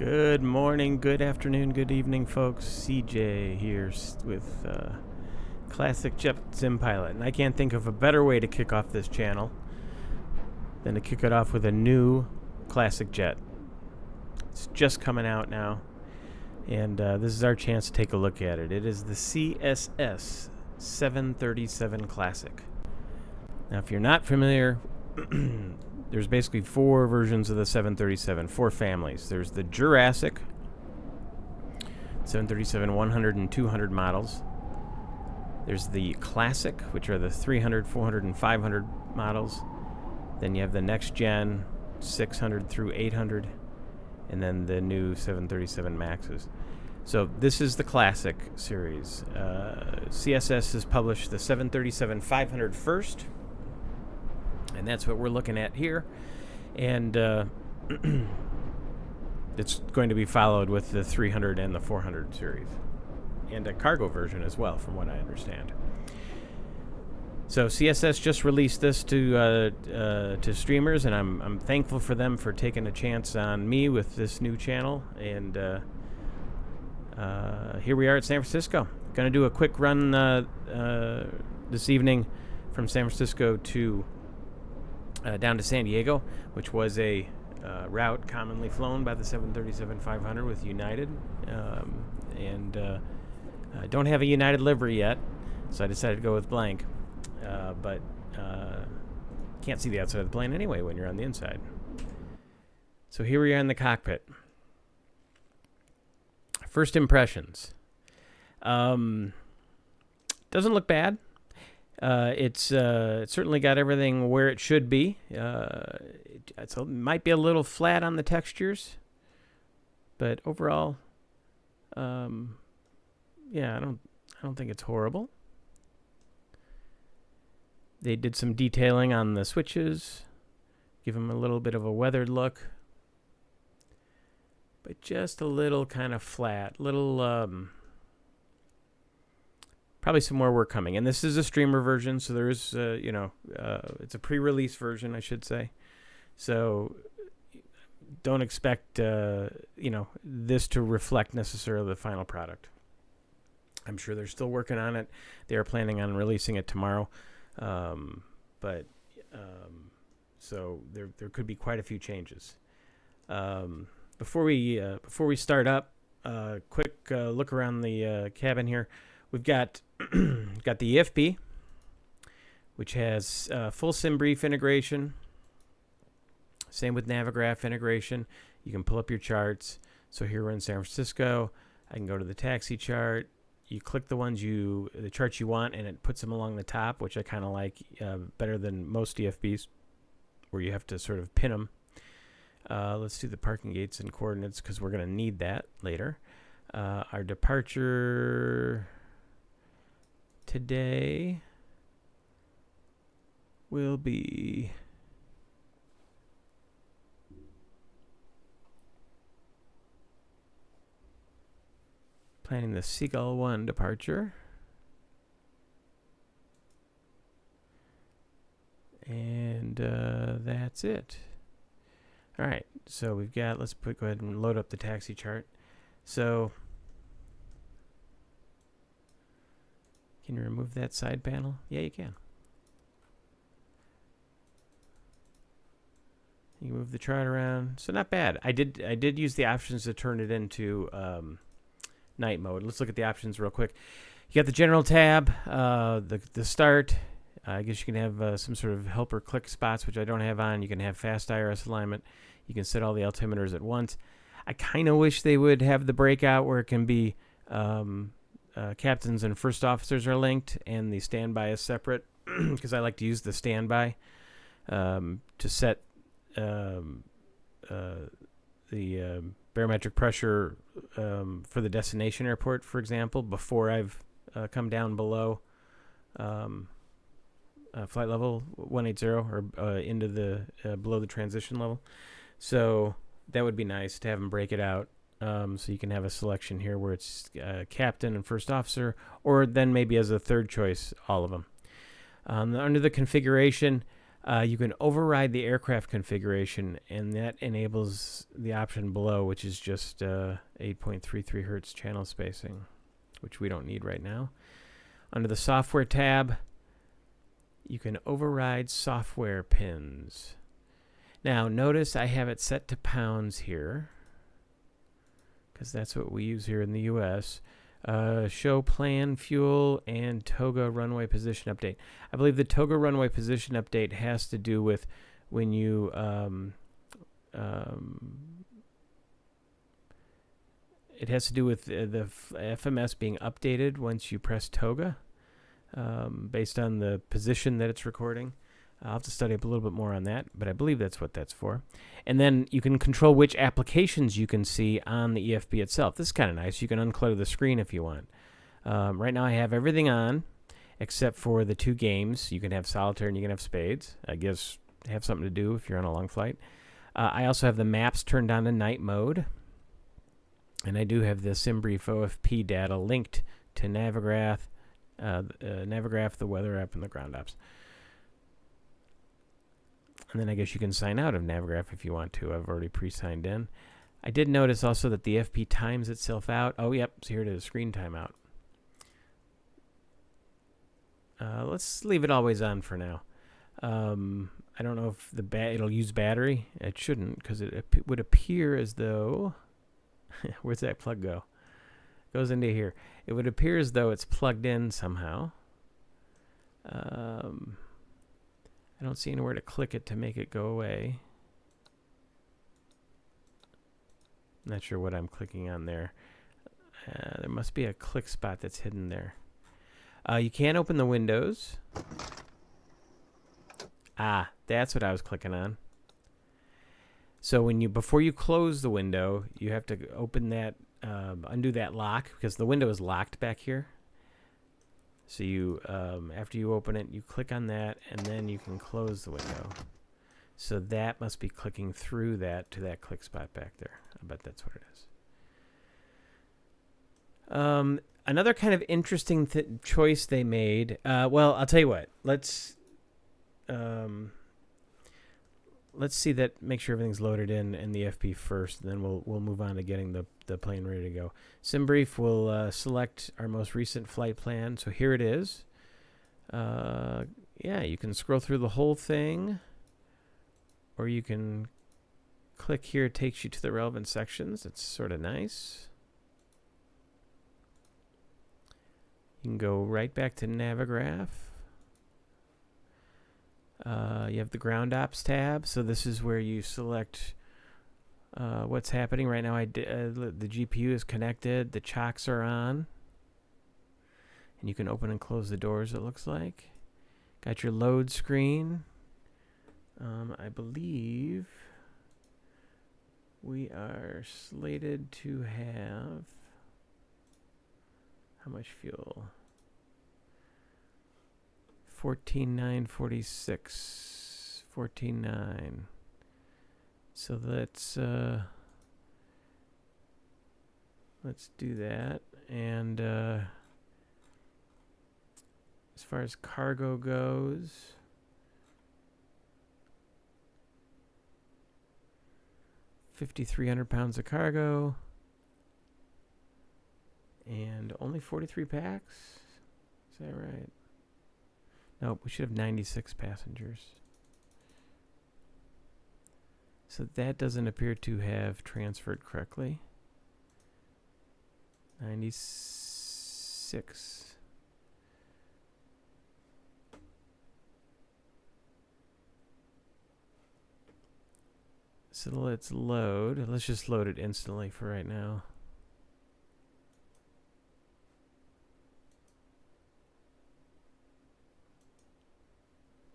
Good morning, good afternoon, good evening, folks. CJ here with Classic Jet Sim Pilot. And I can't think of a better way to kick off this channel than to kick it off with a new Classic Jet. It's just coming out now, and this is our chance to take a look at it. It is the CSS 737 Classic. Now, if you're not familiar, there's basically four versions of the 737, four families. There's the Jurassic, 737 100 and 200 models. There's the Classic, which are the 300, 400, and 500 models. Then you have the next gen, 600 through 800, and then the new 737 Maxes. So this is the Classic series. CSS has published the 737 500 first, and that's what we're looking at here. And it's going to be followed with the 300 and the 400 series, and a cargo version as well, from what I understand. So CSS just released this to streamers, and I'm thankful for them for taking a chance on me with this new channel. And here we are at San Francisco. Going to do a quick run this evening from San Francisco to down to San Diego, which was a route commonly flown by the 737-500 with United. And I don't have a United livery yet, so I decided to go with blank. But can't see the outside of the plane anyway when you're on the inside. So here we are in the cockpit. First impressions. Doesn't look bad. It's certainly got everything where it should be. It might be a little flat on the textures, but overall, yeah, I don't think it's horrible. They did some detailing on the switches, give them a little bit of a weathered look, but just a little kind of flat, probably some more work coming. And this is a streamer version, so there is, it's a pre-release version, I should say. So don't expect, this to reflect necessarily the final product. I'm sure they're still working on it. They are planning on releasing it tomorrow. So there could be quite a few changes. Before we start up, quick look around the cabin here. We've got got the EFB, which has full SimBrief integration. Same with Navigraph integration. You can pull up your charts. So here we're in San Francisco. I can go to the taxi chart. You click the charts you want, and it puts them along the top, which I kind of like better than most EFBs, where you have to sort of pin them. Let's do the parking gates and coordinates, because we're going to need that later. Our departure today will be planning the Seagull 1 departure. And that's it. All right, so we've got, let's go ahead and load up the taxi chart. So can you remove that side panel? Yeah, you can. You can move the chart around. So not bad. I did use the options to turn it into night mode. Let's look at the options real quick. You got the general tab, the start. I guess you can have some sort of helper click spots, which I don't have on. You can have fast IRS alignment. You can set all the altimeters at once. I kind of wish they would have the breakout where it can be captains and first officers are linked and the standby is separate, because I like to use the standby to set the barometric pressure for the destination airport, for example, before I've come down below flight level 180 or into the below the transition level. So that would be nice to have them break it out. So you can have a selection here where it's captain and first officer, or then maybe as a third choice, all of them. Under the configuration, You can override the aircraft configuration, and that enables the option below, which is just 8.33 hertz channel spacing, which we don't need right now. Under the software tab, you can override software pins. Now, notice I have it set to pounds here, because that's what we use here in the US. Show plan, fuel, and toga runway position update. I believe the toga runway position update has to do with when you it has to do with the FMS being updated once you press toga, based on the position that it's recording. I'll have to study up a little bit more on that, but I believe that's what that's for. And then you can control which applications you can see on the EFB itself. This is kind of nice. You can unclutter the screen if you want. Right now I have everything on except for the 2 games. You can have solitaire and you can have spades. I guess have something to do if you're on a long flight. I also have the maps turned on to night mode. And I do have the SimBrief OFP data linked to Navigraph, the weather app, and the ground ops. And then I guess you can sign out of Navigraph if you want to. I've already pre-signed in. I did notice also that the FP times itself out. Oh, yep. So here it is, screen timeout. Let's leave it always on for now. I don't know if it'll use battery. It shouldn't, because it would appear as though... Where's that plug go? It goes into here. It would appear as though it's plugged in somehow. I don't see anywhere to click it to make it go away. Not sure what I'm clicking on there. There must be a click spot that's hidden there. You can open the windows. Ah, that's what I was clicking on. So before you close the window, you have to open that, undo that lock, because the window is locked back here. So you, after you open it, you click on that, and then you can close the window. So that must be clicking through that to that click spot back there. I bet that's what it is. Another kind of interesting choice they made. Well, I'll tell you what. Let's see that. Make sure everything's loaded in the FP first, and then we'll move on to getting the plane ready to go. SimBrief will select our most recent flight plan. So here it is. Yeah, you can scroll through the whole thing, or you can click here. It takes you to the relevant sections. It's sort of nice. You can go right back to Navigraph. You have the ground ops tab, so this is where you select what's happening right now. The GPU is connected, the chocks are on, and you can open and close the doors, it looks like. Got your load screen. I believe we are slated to have how much fuel? 14,946. 14,9. So let's do that. And as far as cargo goes, £5,300 of cargo, and only 43 packs. Is that right? Nope, we should have 96 passengers. So that doesn't appear to have transferred correctly. 96. So let's load. Let's just load it instantly for right now.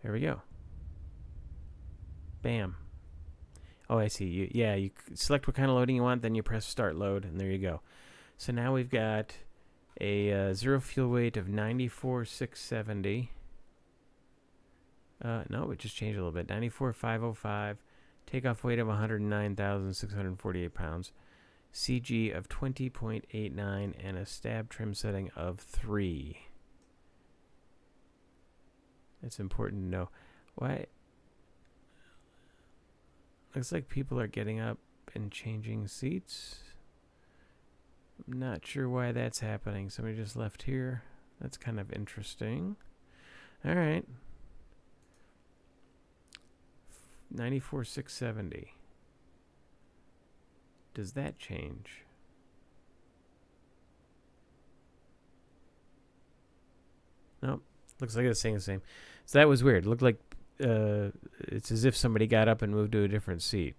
There we go. Bam. Oh, I see. You select what kind of loading you want, then you press start load, and there you go. So now we've got a zero fuel weight of 94,670. No, it just changed a little bit. 94,505. Takeoff weight of 109,648 pounds. CG of 20.89 and a stab trim setting of 3. It's important to know. Why Looks like people are getting up and changing seats. I'm not sure why that's happening. Somebody just left here. That's kind of interesting. All right. 94,670. Does that change? Nope. Looks like it's staying the same. So that was weird. It looked like it's as if somebody got up and moved to a different seat.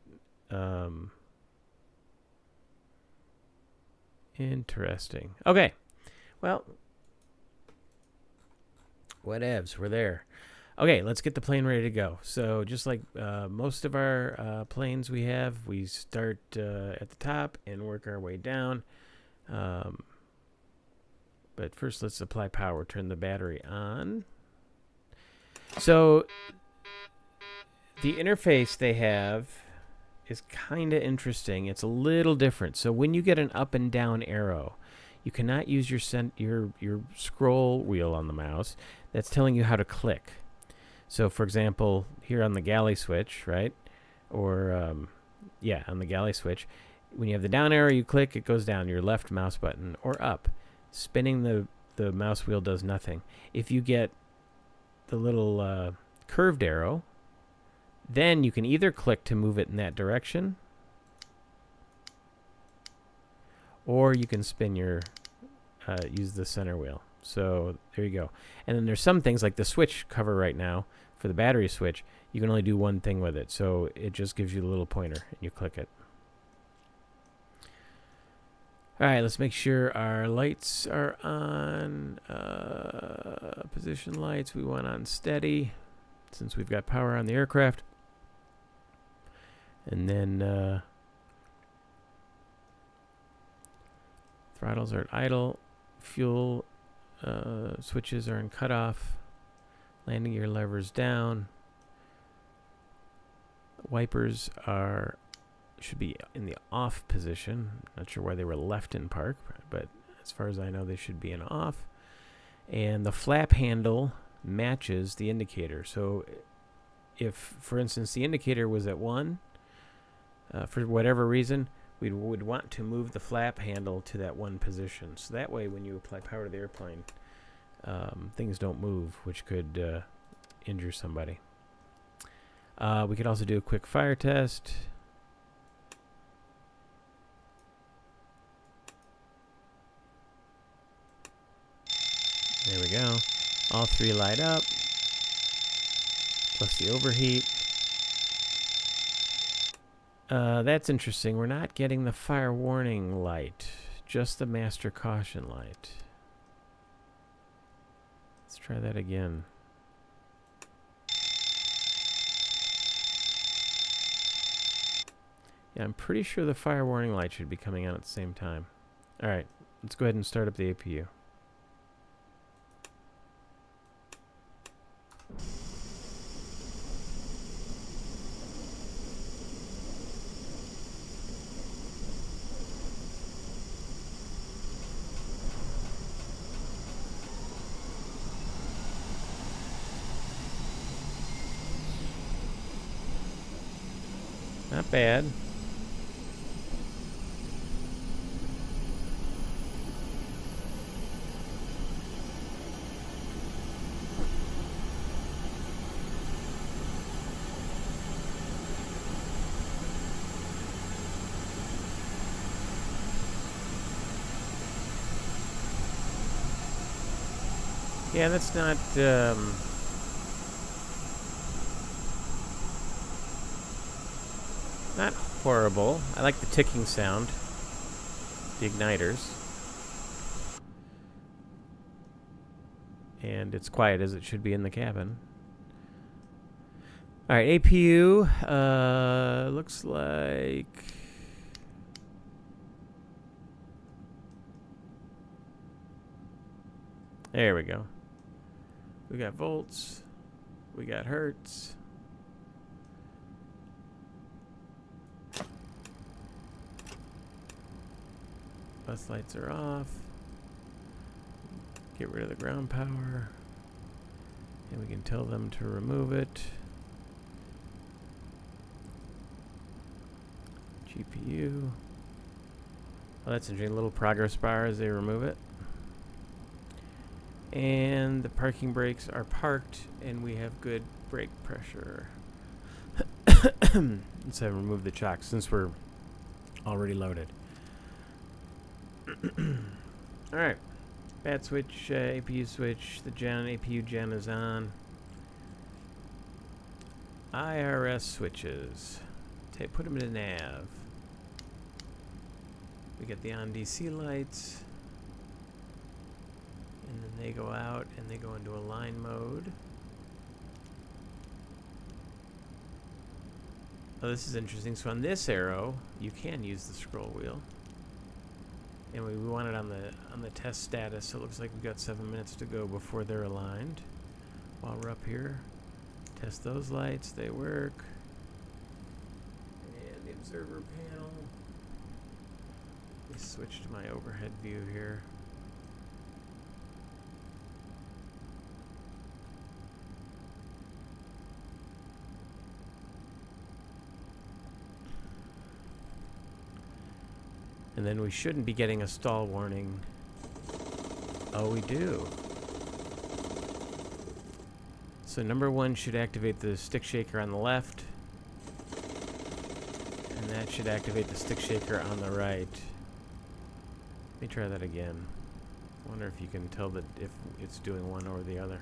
Interesting. Okay. Well, whatevs. We're there. Okay, let's get the plane ready to go. So just like most of our planes we have, we start at the top and work our way down. But first, let's apply power. Turn the battery on. So the interface they have is kind of interesting. It's a little different. So when you get an up and down arrow, you cannot use your scroll wheel on the mouse. That's telling you how to click. So, for example, here on the galley switch, right? Or, on the galley switch, when you have the down arrow, you click, it goes down, your left mouse button, or up. Spinning the mouse wheel does nothing. If you get the little curved arrow, then you can either click to move it in that direction, or you can spin use the center wheel. So there you go. And then there's some things like the switch cover right now for the battery switch. You can only do one thing with it. So it just gives you the little pointer and you click it. All right, let's make sure our lights are on. Position lights, we want on steady since we've got power on the aircraft. And then throttles are at idle. Fuel switches are in cutoff. Landing gear levers down. Wipers should be in the off position. Not sure why they were left in park, but as far as I know, they should be in off. And the flap handle matches the indicator. So if, for instance, the indicator was at 1, for whatever reason, we would want to move the flap handle to that 1 position. So that way, when you apply power to the airplane, things don't move, which could injure somebody. We could also do a quick fire test. There we go. All 3 light up, plus the overheat. That's interesting. We're not getting the fire warning light, just the master caution light. Let's try that again. Yeah, I'm pretty sure the fire warning light should be coming on at the same time. All right, let's go ahead and start up the APU. Not bad. Yeah, that's not not horrible. I like the ticking sound, the igniters. And it's quiet as it should be in the cabin. All right, APU looks like there we go. We got volts, we got hertz. Bus lights are off. Get rid of the ground power. And we can tell them to remove it. GPU. Oh, that's interesting. A little progress bar as they remove it. And the parking brakes are parked, and we have good brake pressure. Let's remove the chock since we're already loaded. All right. Bat switch, APU switch. The APU gen is on. IRS switches. Put them in a nav. We get the on DC lights. And then they go out and they go into align mode. Oh, this is interesting. So on this arrow, you can use the scroll wheel. And we want it on the test status, so it looks like we've got 7 minutes to go before they're aligned. While we're up here, test those lights, they work. And the observer panel. Let me switch to my overhead view here. And then we shouldn't be getting a stall warning. Oh, we do. So number 1 should activate the stick shaker on the left. And that should activate the stick shaker on the right. Let me try that again. I wonder if you can tell that if it's doing one or the other.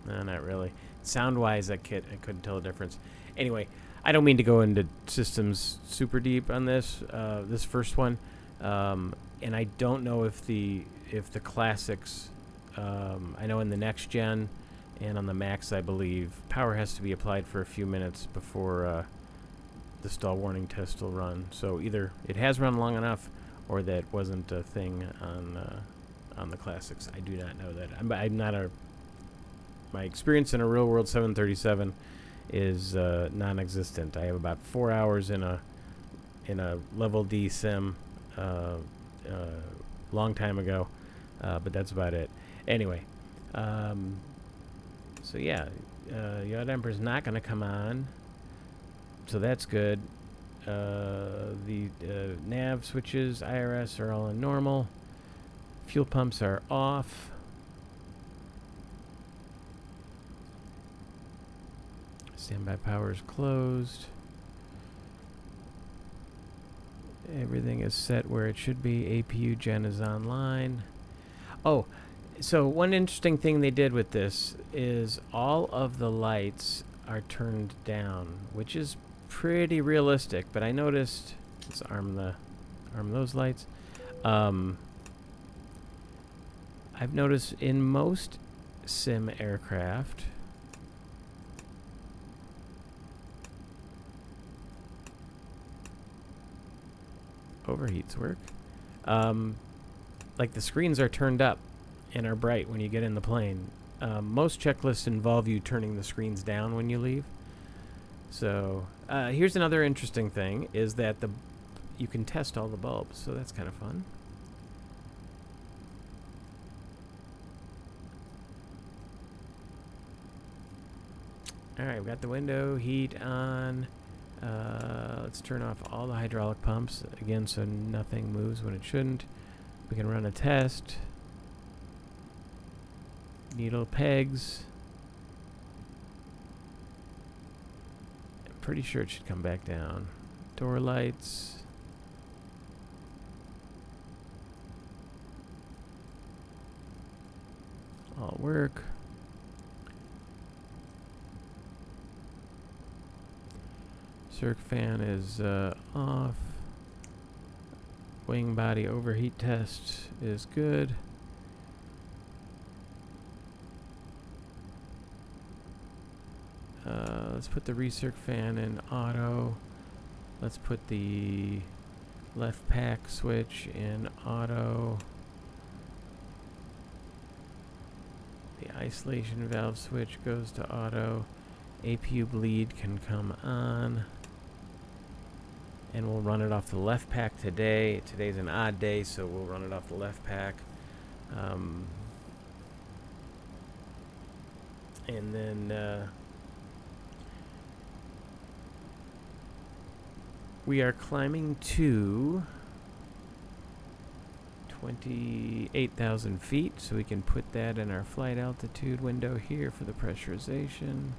No, not really. Sound-wise, I couldn't tell the difference. Anyway, I don't mean to go into systems super deep on this this first one, and I don't know if the classics. I know in the next gen and on the Max, I believe power has to be applied for a few minutes before the stall warning test will run. So either it has run long enough, or that wasn't a thing on the classics. I do not know that. I'm not a. My experience in a real world 737 is non-existent. I have about 4 hours in a level D sim long time ago, but that's about it. Anyway, so yeah, yaw damper's not going to come on, so that's good. The nav switches, IRS are all in normal. Fuel pumps are off. Standby power is closed. Everything is set where it should be. APU gen is online. Oh, so one interesting thing they did with this is all of the lights are turned down, which is pretty realistic. But I noticed, let's arm those lights. I've noticed in most sim aircraft, overheats work. Like the screens are turned up and are bright when you get in the plane. Most checklists involve you turning the screens down when you leave. So here's another interesting thing, is that you can test all the bulbs, so that's kind of fun. Alright, we've got the window heat on. Let's turn off all the hydraulic pumps again so nothing moves when it shouldn't. We can run a test. Needle pegs. I'm pretty sure it should come back down. Door lights. All work. Circ fan is off. Wing body overheat test is good. Let's put the recirc fan in auto. Let's put the left pack switch in auto. The isolation valve switch goes to auto. APU bleed can come on. And we'll run it off the left pack today. Today's an odd day, so we'll run it off the left pack. And then we are climbing to 28,000 feet, so we can put that in our flight altitude window here for the pressurization.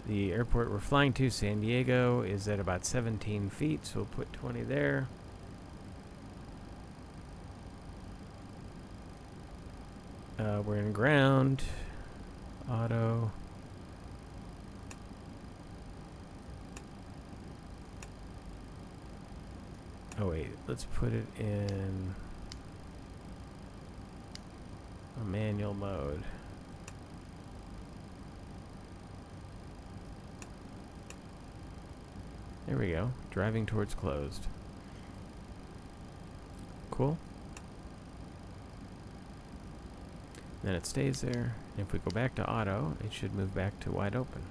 The airport we're flying to, San Diego, is at about 17 feet, so we'll put 20 there. We're in ground, auto. Oh wait, let's put it in a manual mode. There we go. Driving towards closed. Cool. Then it stays there. If we go back to auto, it should move back to wide open.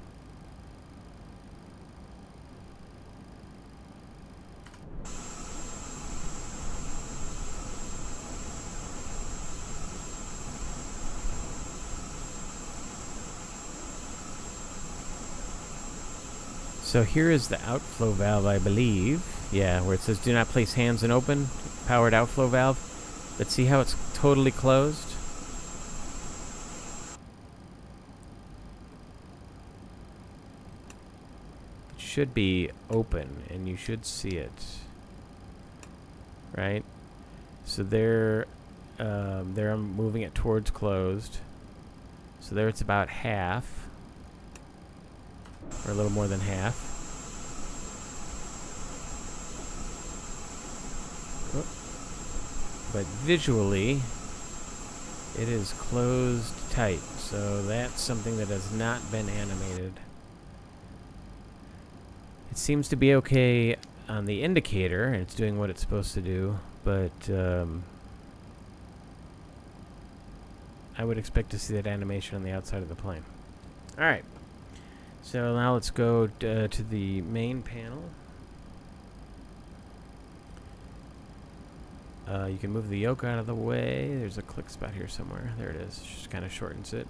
So here is the outflow valve, I believe. Yeah, where it says do not place hands in open, powered outflow valve. But see how it's totally closed? It should be open, and you should see it. Right? So there I'm moving it towards closed. So there it's about half. Or a little more than half. Oh. But visually, it is closed tight. So that's something that has not been animated. It seems to be okay on the indicator, and it's doing what it's supposed to do, but I would expect to see that animation on the outside of the plane. Alright. So now let's go to the main panel. You can move the yoke out of the way. There's a click spot here somewhere. There it is. Just kind of shortens it.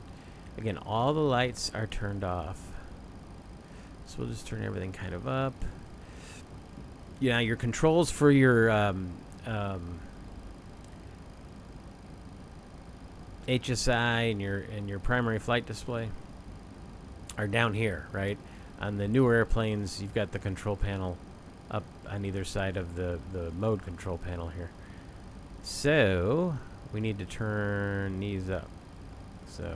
Again, all the lights are turned off. So we'll just turn everything kind of up. Yeah, your controls for your HSI and your primary flight display are down here, right? On the newer airplanes, you've got the control panel up on either side of the mode control panel here. So we need to turn these up. So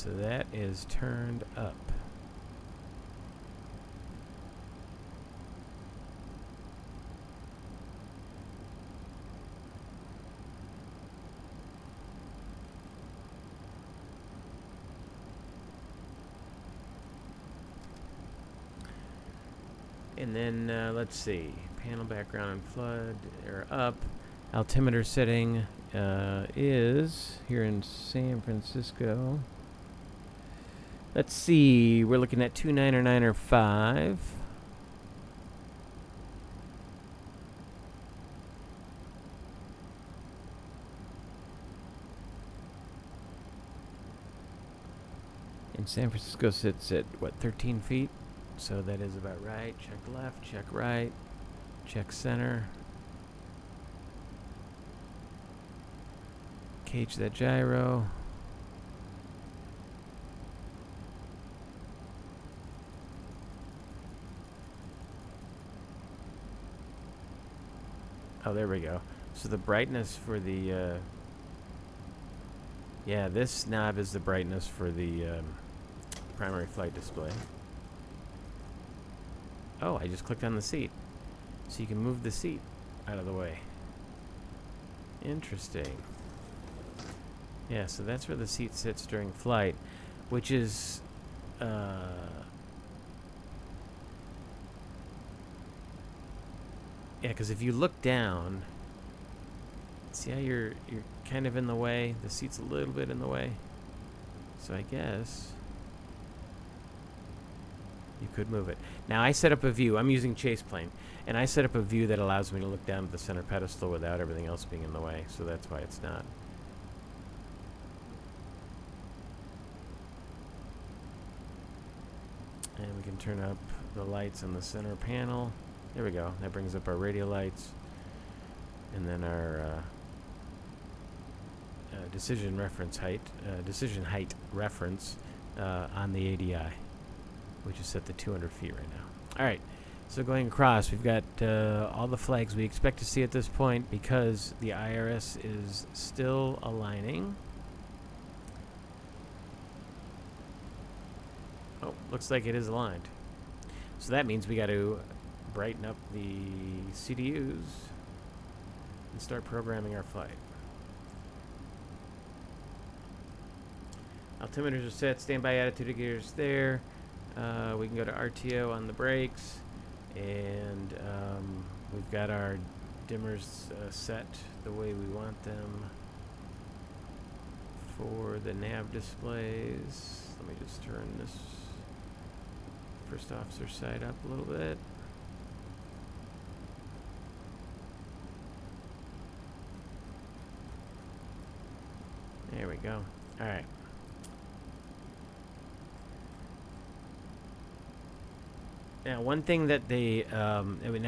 that is turned up. And then let's see, panel background and flood are up. Altimeter setting is here in San Francisco. Let's see, we're looking at 299.5. In San Francisco sits at what, 13 feet? So that is about right. Check left, check right, check center. Cage that gyro. Oh, there we go. So the brightness for the yeah, this knob is the brightness for the primary flight display. Oh, I just clicked on the seat. So you can move the seat out of the way. Interesting. Yeah, so that's where the seat sits during flight, which is yeah, because if you look down, see how you're kind of in the way? The seat's a little bit in the way. So I guess you could move it. Now I set up a view. I'm using Chase Plane, and I set up a view that allows me to look down at the center pedestal without everything else being in the way. So that's why it's not can turn up the lights on the center panel. There we go. That brings up our radial lights. And then our decision height reference on the ADI, which is set to 200 feet right now. All right, so going across, we've got all the flags we expect to see at this point because the IRS is still aligning. Oh, looks like it is aligned. So that means we got to brighten up the CDUs and start programming our flight. Altimeters are set, standby attitude indicators there. We can go to RTO on the brakes, and we've got our dimmers set the way we want them for the nav displays. Let me just turn this first officer side up a little bit. There we go. All right. Now, one thing that they, now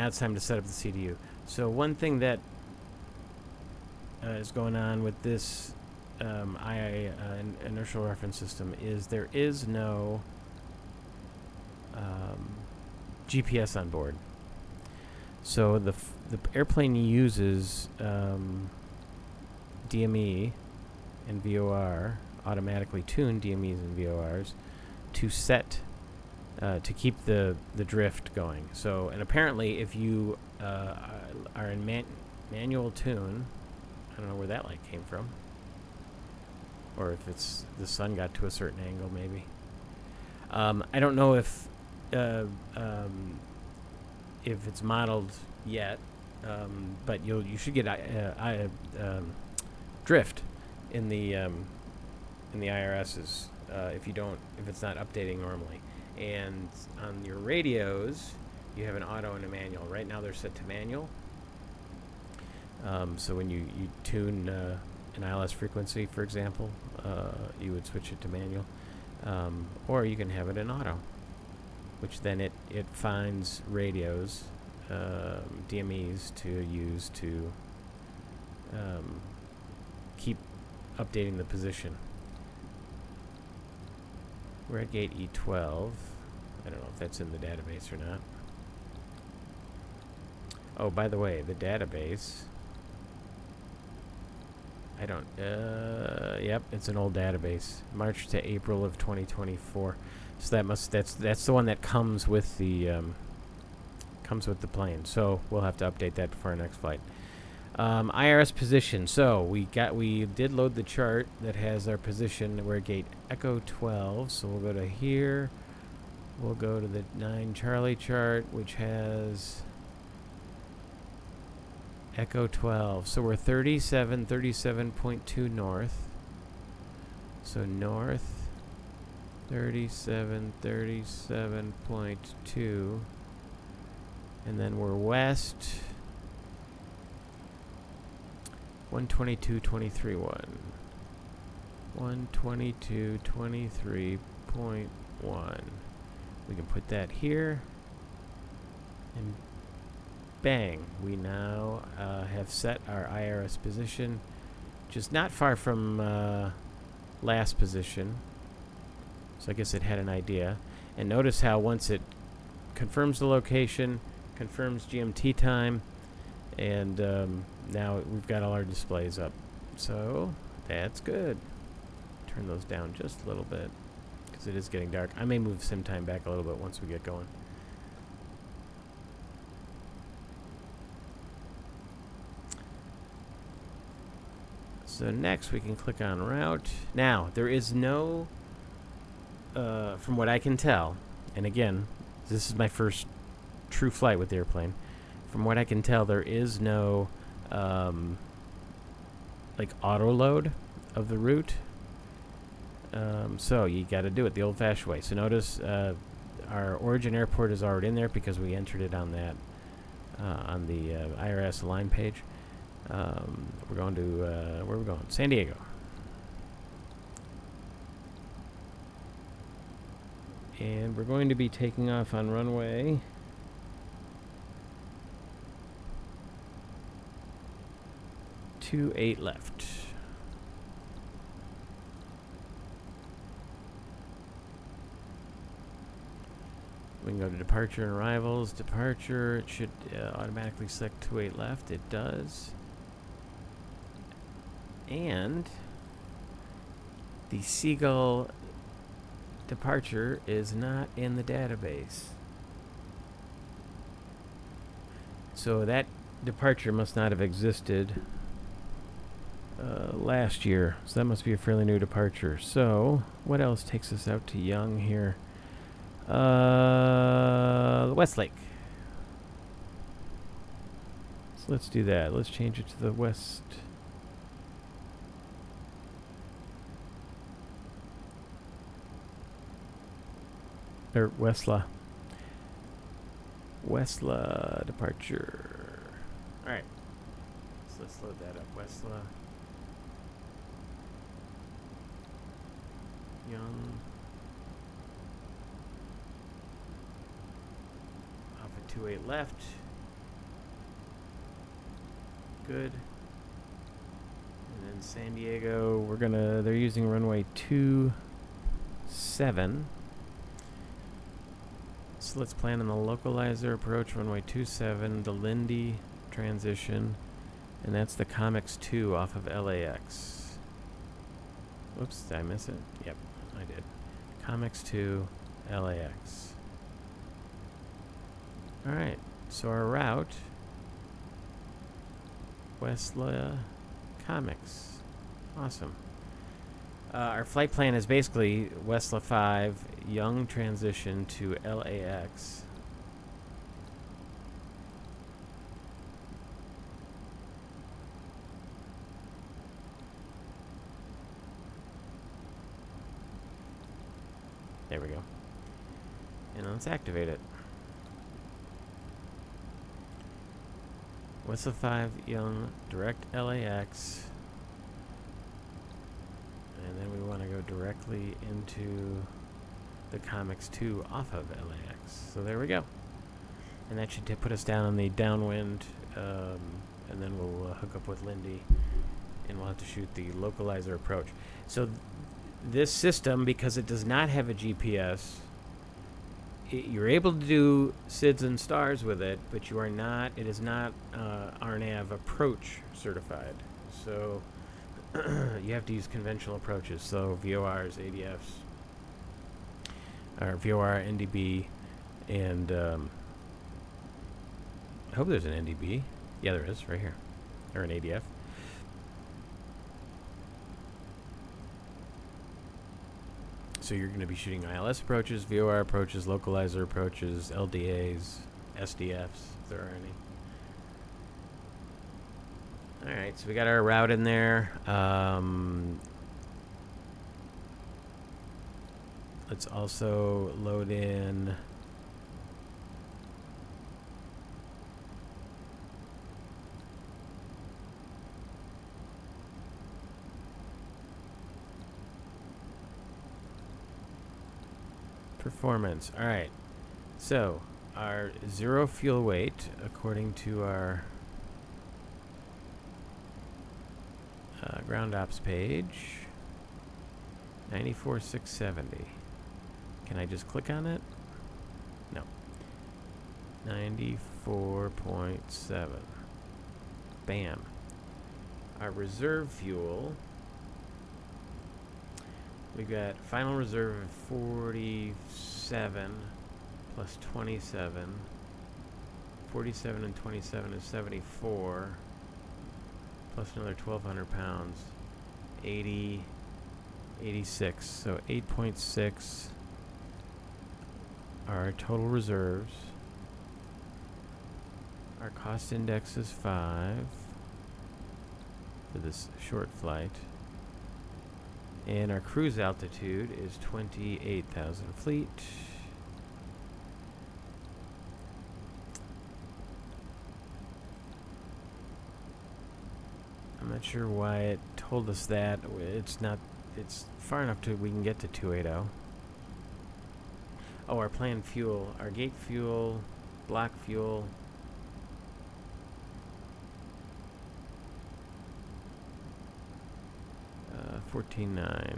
it's time to set up the CDU. So one thing that is going on with this inertial reference system is there is no GPS on board. So the airplane uses DME and VOR, automatically tuned DMEs and VORs, to set to keep the drift going. So, and apparently if you are in manual tune, I don't know where that light came from, or if it's the sun got to a certain angle maybe. I don't know if it's modeled yet, but you should get drift in the IRSs if it's not updating normally. And on your radios, you have an auto and a manual. Right now they're set to manual. So when you tune an ILS frequency, for example, you would switch it to manual. Or you can have it in auto, which then it finds radios, DMEs to use to keep updating the position. We're at gate E12. I don't know if that's in the database or not. Oh, by the way, the database. I don't. Yep, it's an old database. March to April of 2024. So that's the one that comes with the plane. So we'll have to update that before our next flight. IRS position. So we did load the chart that has our position. We're at gate Echo 12. So we'll go to here. We'll go to the 9 Charlie chart, which has Echo 12. So we're 37.2 north. So north 37.2, and then we're west 122.23.1. 122.23.1. We can put that here, and bang, we now have set our IRS position, just not far from last position. So I guess it had an idea. And notice how once it confirms the location, confirms GMT time, and now we've got all our displays up. So that's good. Turn those down just a little bit because it is getting dark. I may move sim time back a little bit once we get going. So next we can click on route. Now there is no, from what I can tell, and again, this is my first true flight with the airplane. From what I can tell, there is no like auto load of the route. So you got to do it the old-fashioned way. So notice our origin airport is already in there because we entered it on that on the IRS align page. We're going to where are we going? San Diego. And we're going to be taking off on runway 28 left. We can go to departure and arrivals. Departure, it should automatically select 28 left. It does. And the Seagull departure is not in the database. So that departure must not have existed last year. So that must be a fairly new departure. So what else takes us out to Young here? Westlake. So let's do that. Let's change it to the west. Or Westla. Westla departure. Alright. So let's load that up. Westla. Young. Off at 28 left. Good. And then San Diego, they're using runway 27. So let's plan on the localizer approach, runway 27, the Lindy transition, and that's the Comics 2 off of LAX. Oops, did I miss it? Yep, I did. Comics 2, LAX. Alright, so our route, Westla Comics. Awesome. Our flight plan is basically Westla 5, Young transition to LAX. There we go. And let's activate it. Westla 5, Young, direct LAX. And then we want to go directly into the Comics 2 off of LAX. So there we go. And that should put us down on the downwind. And then we'll hook up with Lindy. And we'll have to shoot the localizer approach. So this system, because it does not have a GPS, you're able to do SIDS and stars with it, but you are not, it is not RNAV approach certified. So you have to use conventional approaches, so VORs, ADFs, or VOR, NDB, and I hope there's an NDB. Yeah, there is, right here, or an ADF. So you're going to be shooting ILS approaches, VOR approaches, localizer approaches, LDAs, SDFs, if there are any. Alright, so we got our route in there. Let's also load in performance. Alright, so our zero fuel weight, according to our ground ops page, 94,670. Can I just click on it? No. 94.7. Bam. Our reserve fuel, we got final reserve of 47 plus 27. 47 and 27 is 74. Plus another 1,200 pounds. 80, 86. So 8.6 are our total reserves. Our cost index is 5 for this short flight. And our cruise altitude is 28,000 feet. I'm not sure why it told us that. It's not, it's far enough to we can get to 280. Oh, our planned fuel, our gate fuel, block fuel. $14.9.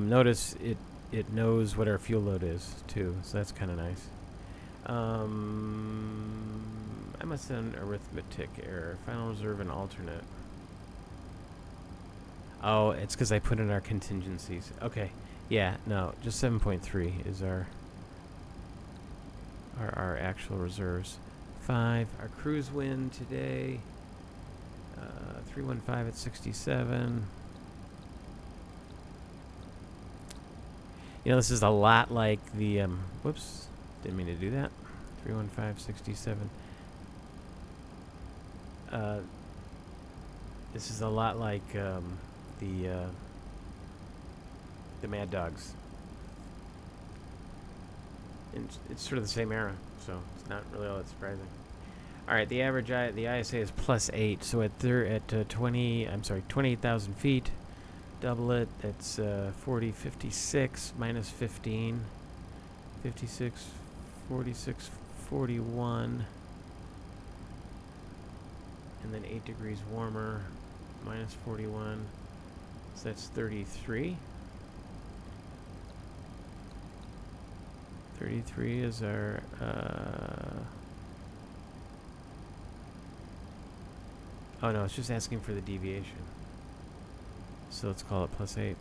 Notice it knows what our fuel load is too, so that's kind of nice. I must have an arithmetic error. Final reserve and alternate. Oh, it's because I put in our contingencies. Okay, yeah, no, just 7.3 is our actual reserves. 5. Our cruise wind today. 315 at 67. You know, this is a lot like the, whoops, didn't mean to do that. 315, 67. This is a lot like the Mad Dogs. And it's sort of the same era, so it's not really all that surprising. All right, the average the ISA is +8, so at 28,000 feet, double it. That's 40, 56 minus 15, 56, 46, 41, and then 8 degrees warmer, minus 41, so that's 33. 33 is our oh no, it's just asking for the deviation. So let's call it +8.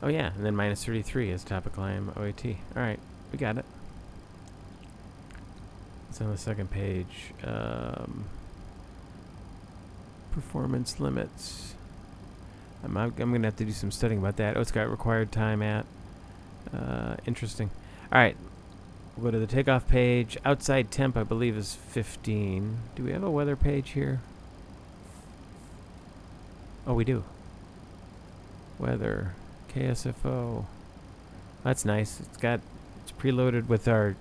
Oh yeah, and then minus 33 is top of climb OAT. Alright, we got it. It's on the second page. Performance limits. I'm going to have to do some studying about that. Oh, it's got required time at. Interesting. Alright, we'll go to the takeoff page. Outside temp, I believe, is 15. Do we have a weather page here? Oh, we do. Weather. KSFO. That's nice. It's preloaded with our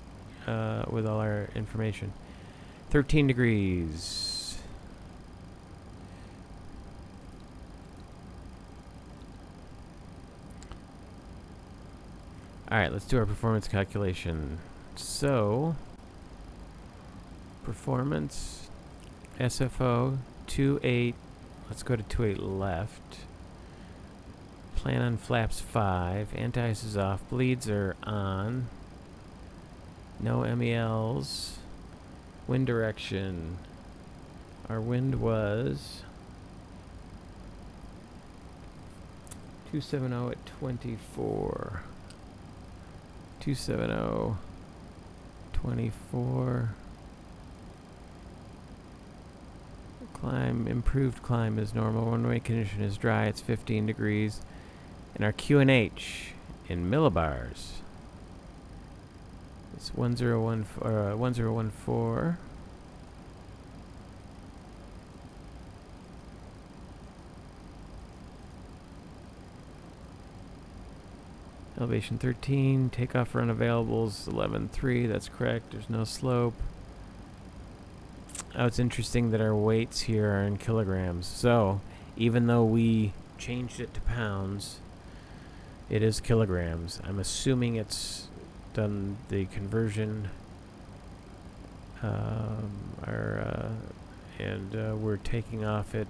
with all our information. 13 degrees. All right, let's do our performance calculation. So, performance SFO 2.8. Let's go to 2.8 left. Plan on flaps 5. Anti-ice is off. Bleeds are on. No MELs. Wind direction. Our wind was 270 at 24. 270. 24. Climb. Improved climb is normal. One-way condition is dry. It's 15 degrees. And our QNH in millibars is 1014. Elevation 13. Takeoff for unavailables 11.3. That's correct. There's no slope. Oh, it's interesting that our weights here are in kilograms. So even though we changed it to pounds, it is kilograms. I'm assuming it's done the conversion, and we're taking off at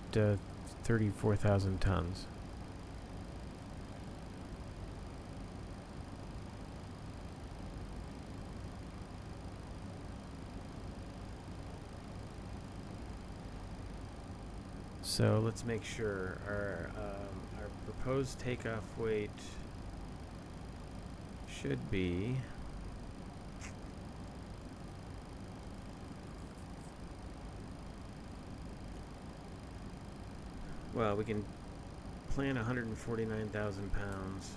34,000 tons. So let's make sure our proposed takeoff weight should be well, we can plan 149,000 pounds.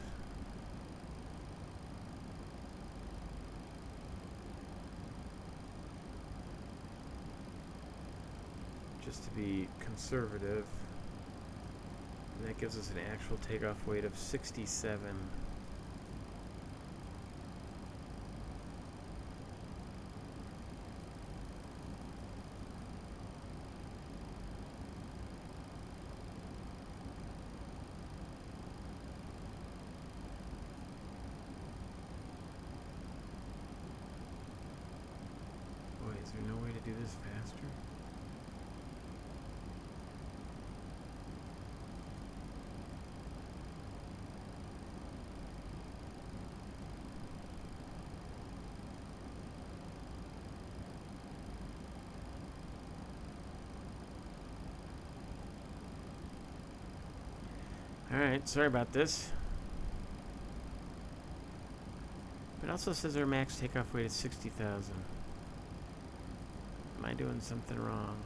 just to be conservative. And that gives us an actual takeoff weight of 67. Is there no way to do this faster? Alright, sorry about this. It also says our max takeoff weight is 60,000. Am I doing something wrong?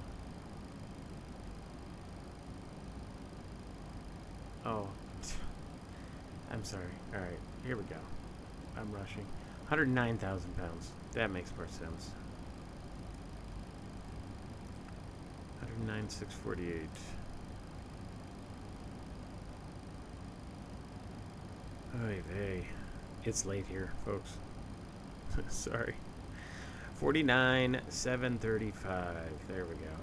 Oh. I'm sorry. Alright, here we go. I'm rushing. 109,000 pounds. That makes more sense. 109,648. Oy vey. It's late here, folks. Sorry. 49,735. There we go.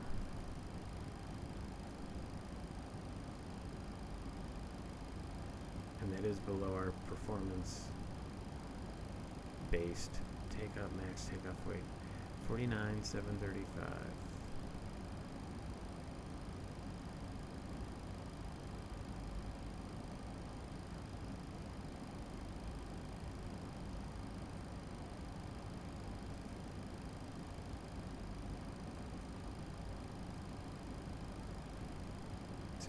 And that is below our performance based takeoff max takeoff weight. 49,735.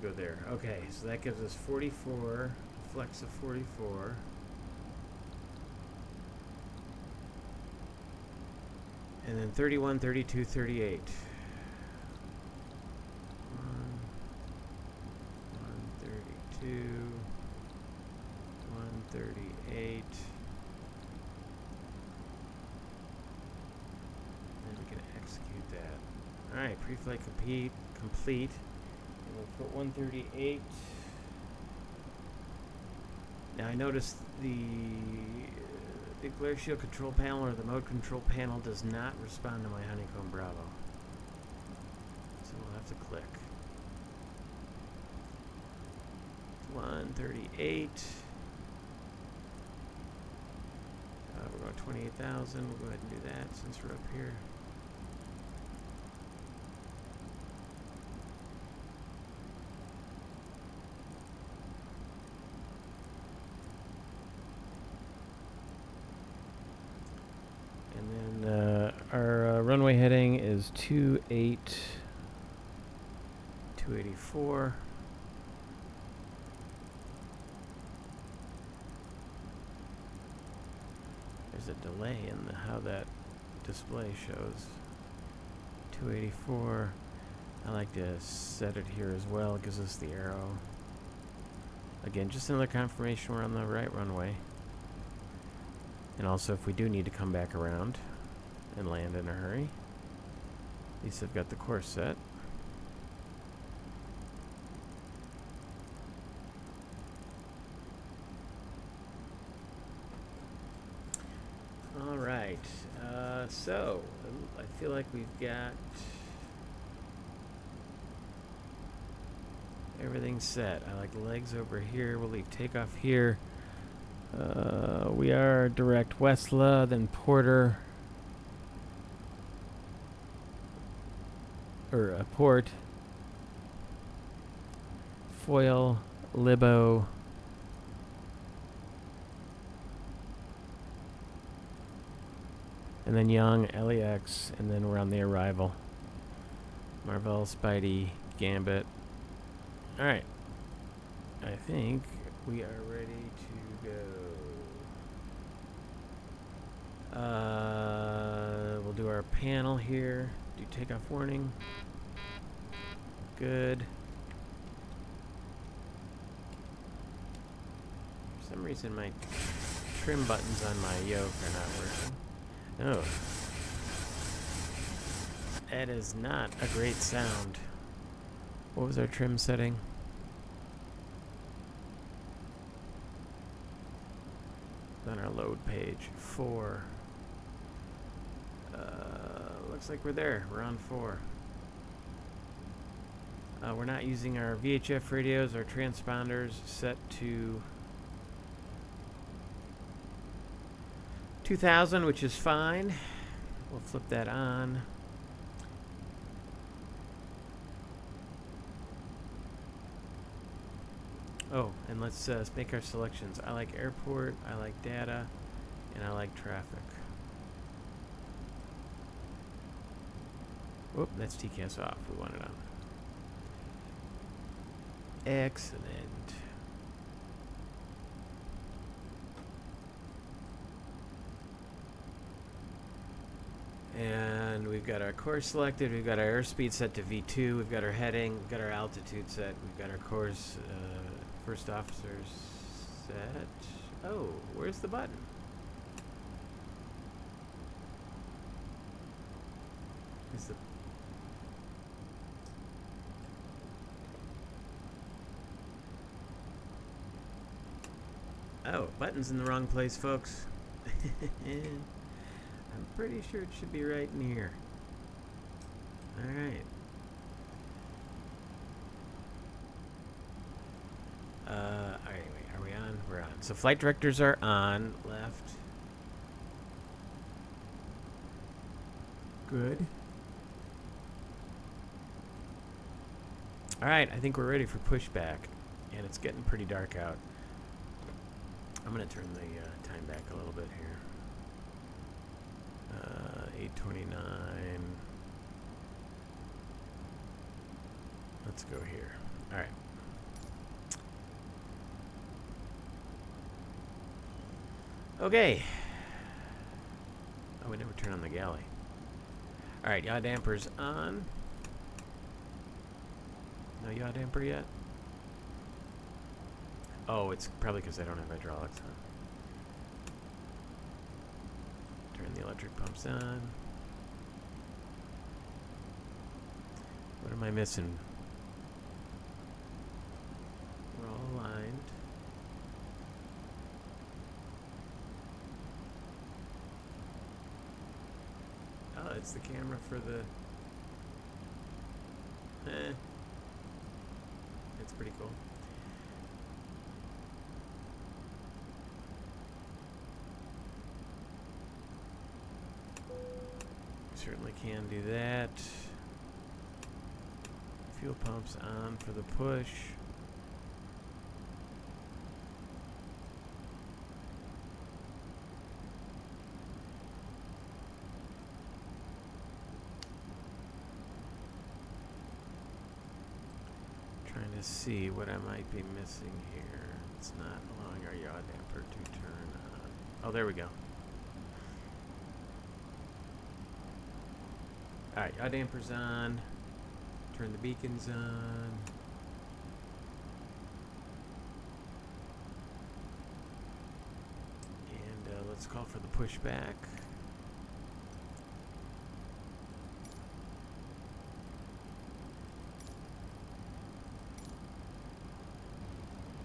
Go there. Okay, so that gives us 44, flex of 44. And then 31, 32, 38. 132, 138. And we can execute that. Alright, pre-flight complete. We'll put 138. Now I noticed the glare shield control panel or the mode control panel does not respond to my Honeycomb Bravo. So we'll have to click. 138. We're going 28,000. We'll go ahead and do that since we're up here. Our runway heading is 284. There's a delay in how that display shows. 284. I like to set it here as well. It gives us the arrow. Again, just another confirmation we're on the right runway. And also, if we do need to come back around and land in a hurry, at least I've got the course set. All right, so I feel like we've got everything set. I like the legs over here. We'll leave takeoff here. We are direct Westla, then Porter, or Port, Foil, Libo, and then Young, LEX, and then we're on the arrival. Marvell, Spidey, Gambit. Alright. I think we are ready to go. We'll do our panel here. Do takeoff warning. Good. For some reason my trim buttons on my yoke are not working. Oh. That is not a great sound. What was our trim setting? On our load page, 4. Looks like we're there. We're on 4. We're not using our VHF radios. Our transponders set to 2000, which is fine. We'll flip that on. Oh, and let's make our selections. I like airport, I like data, and I like traffic. Whoop, that's TCAS off. We want it on. Excellent. And we've got our course selected. We've got our airspeed set to V2. We've got our heading. We've got our altitude set. We've got our course first officers set. Oh, where's the button? Is the Oh, button's in the wrong place, folks. I'm pretty sure it should be right in here. Alright. Anyway, are we on? We're on. So flight directors are on. Left. Good. Alright, I think we're ready for pushback. And it's getting pretty dark out. I'm going to turn the time back a little bit here. 8:29. Let's go here. All right. Okay. Oh, we never turn on the galley. All right, yaw damper's on. No yaw damper yet? Oh, it's probably because I don't have hydraulics on. Turn the electric pumps on. What am I missing? We're all aligned. Oh, it's the camera for the... It's pretty cool. Certainly can do that. Fuel pumps on for the push. Trying to see what I might be missing here. It's not allowing our yaw damper to turn on. Oh, there we go. Alright, yaw damper's on. Turn the beacons on. And let's call for the pushback.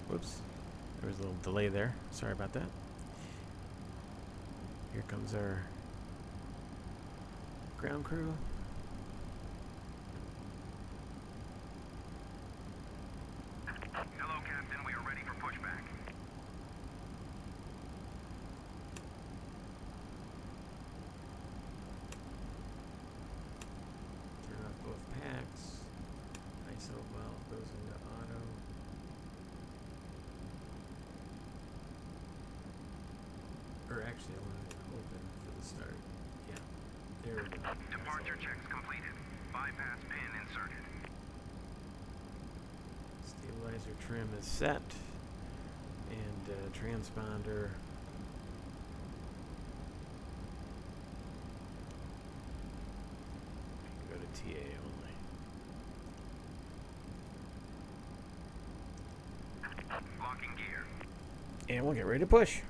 Whoops. There was a little delay there. Sorry about that. Here comes our ground crew. Hello, Captain. We are ready for pushback. Turn off both packs. ISO valve goes into auto. Or actually, I wanted it open for the start. Yeah. There we go. Departure checks completed. Bypass pin inserted. Stabilizer trim is set. And transponder. Go to TA only. Locking gear. And we'll get ready to push.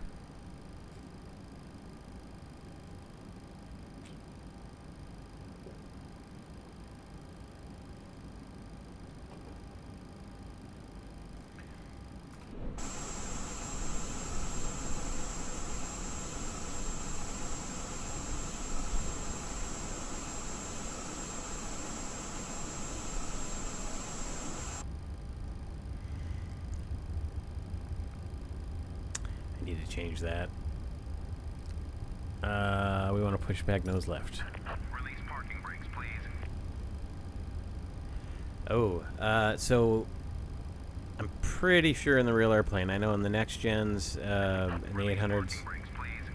Need to change that. We want to push back nose left. Release parking brakes, please. Oh, so I'm pretty sure in the real airplane. I know in the next gens, in the 800s, Parking brakes, please.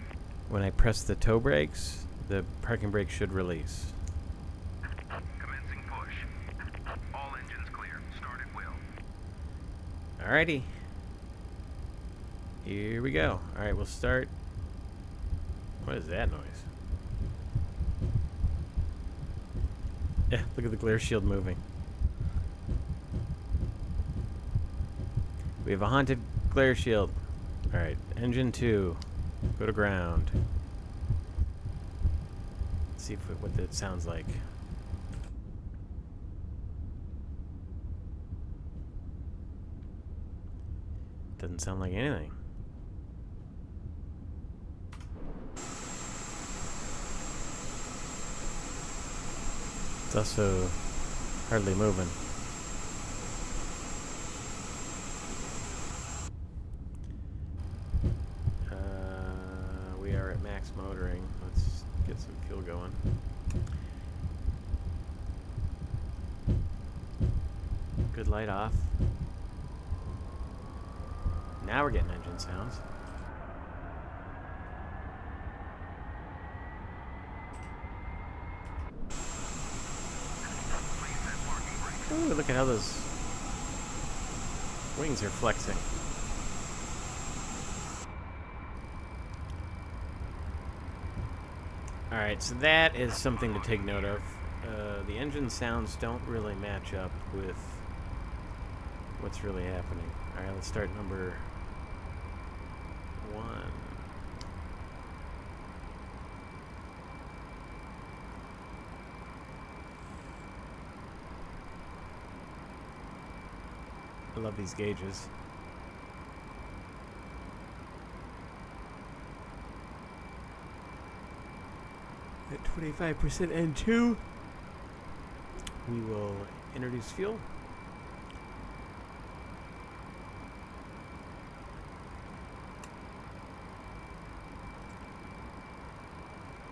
when I press the toe brakes, the parking brake should release. Commencing push. All engines clear. Start at will. Alrighty. Here we go. Alright, we'll start. What is that noise? Yeah, look at the glare shield moving. We have a haunted glare shield. Alright, engine 2. Go to ground. Let's see what that sounds like. Doesn't sound like anything. It's also hardly moving. We are at max motoring. Let's get some fuel going. Good light off. Now we're getting engine sounds. Ooh, look at how those wings are flexing. Alright, so that is something to take note of. The engine sounds don't really match up with what's really happening. Alright, let's start number 1. I love these gauges. At 25% N2, we will introduce fuel.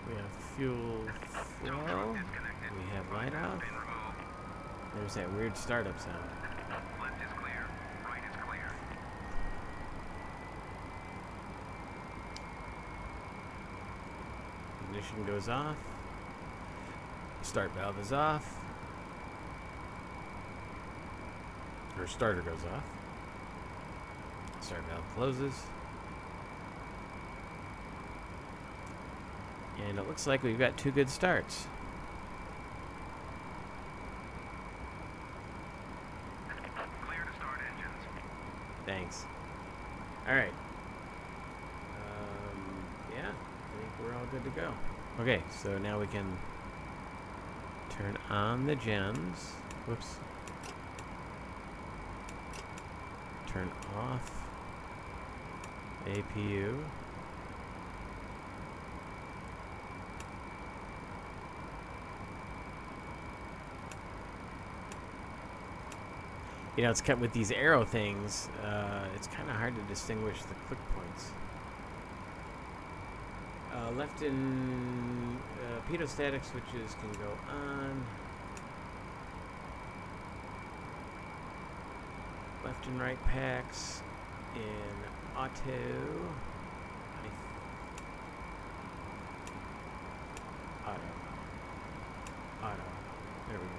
We have fuel flow. We have light off. There's that weird startup sound. Left is clear. Right is clear. Ignition goes off. Start valve is off. Or starter goes off. Start valve closes. And it looks like we've got 2 good starts. Clear to start engines. Thanks. Alright. Yeah, I think we're all good to go. Okay, so now we can turn on the gens. Whoops. Turn off APU. You know, it's kept with these arrow things, it's kind of hard to distinguish the click points. Left and pedostatic switches can go on. Left and right packs in auto. Auto. There we go.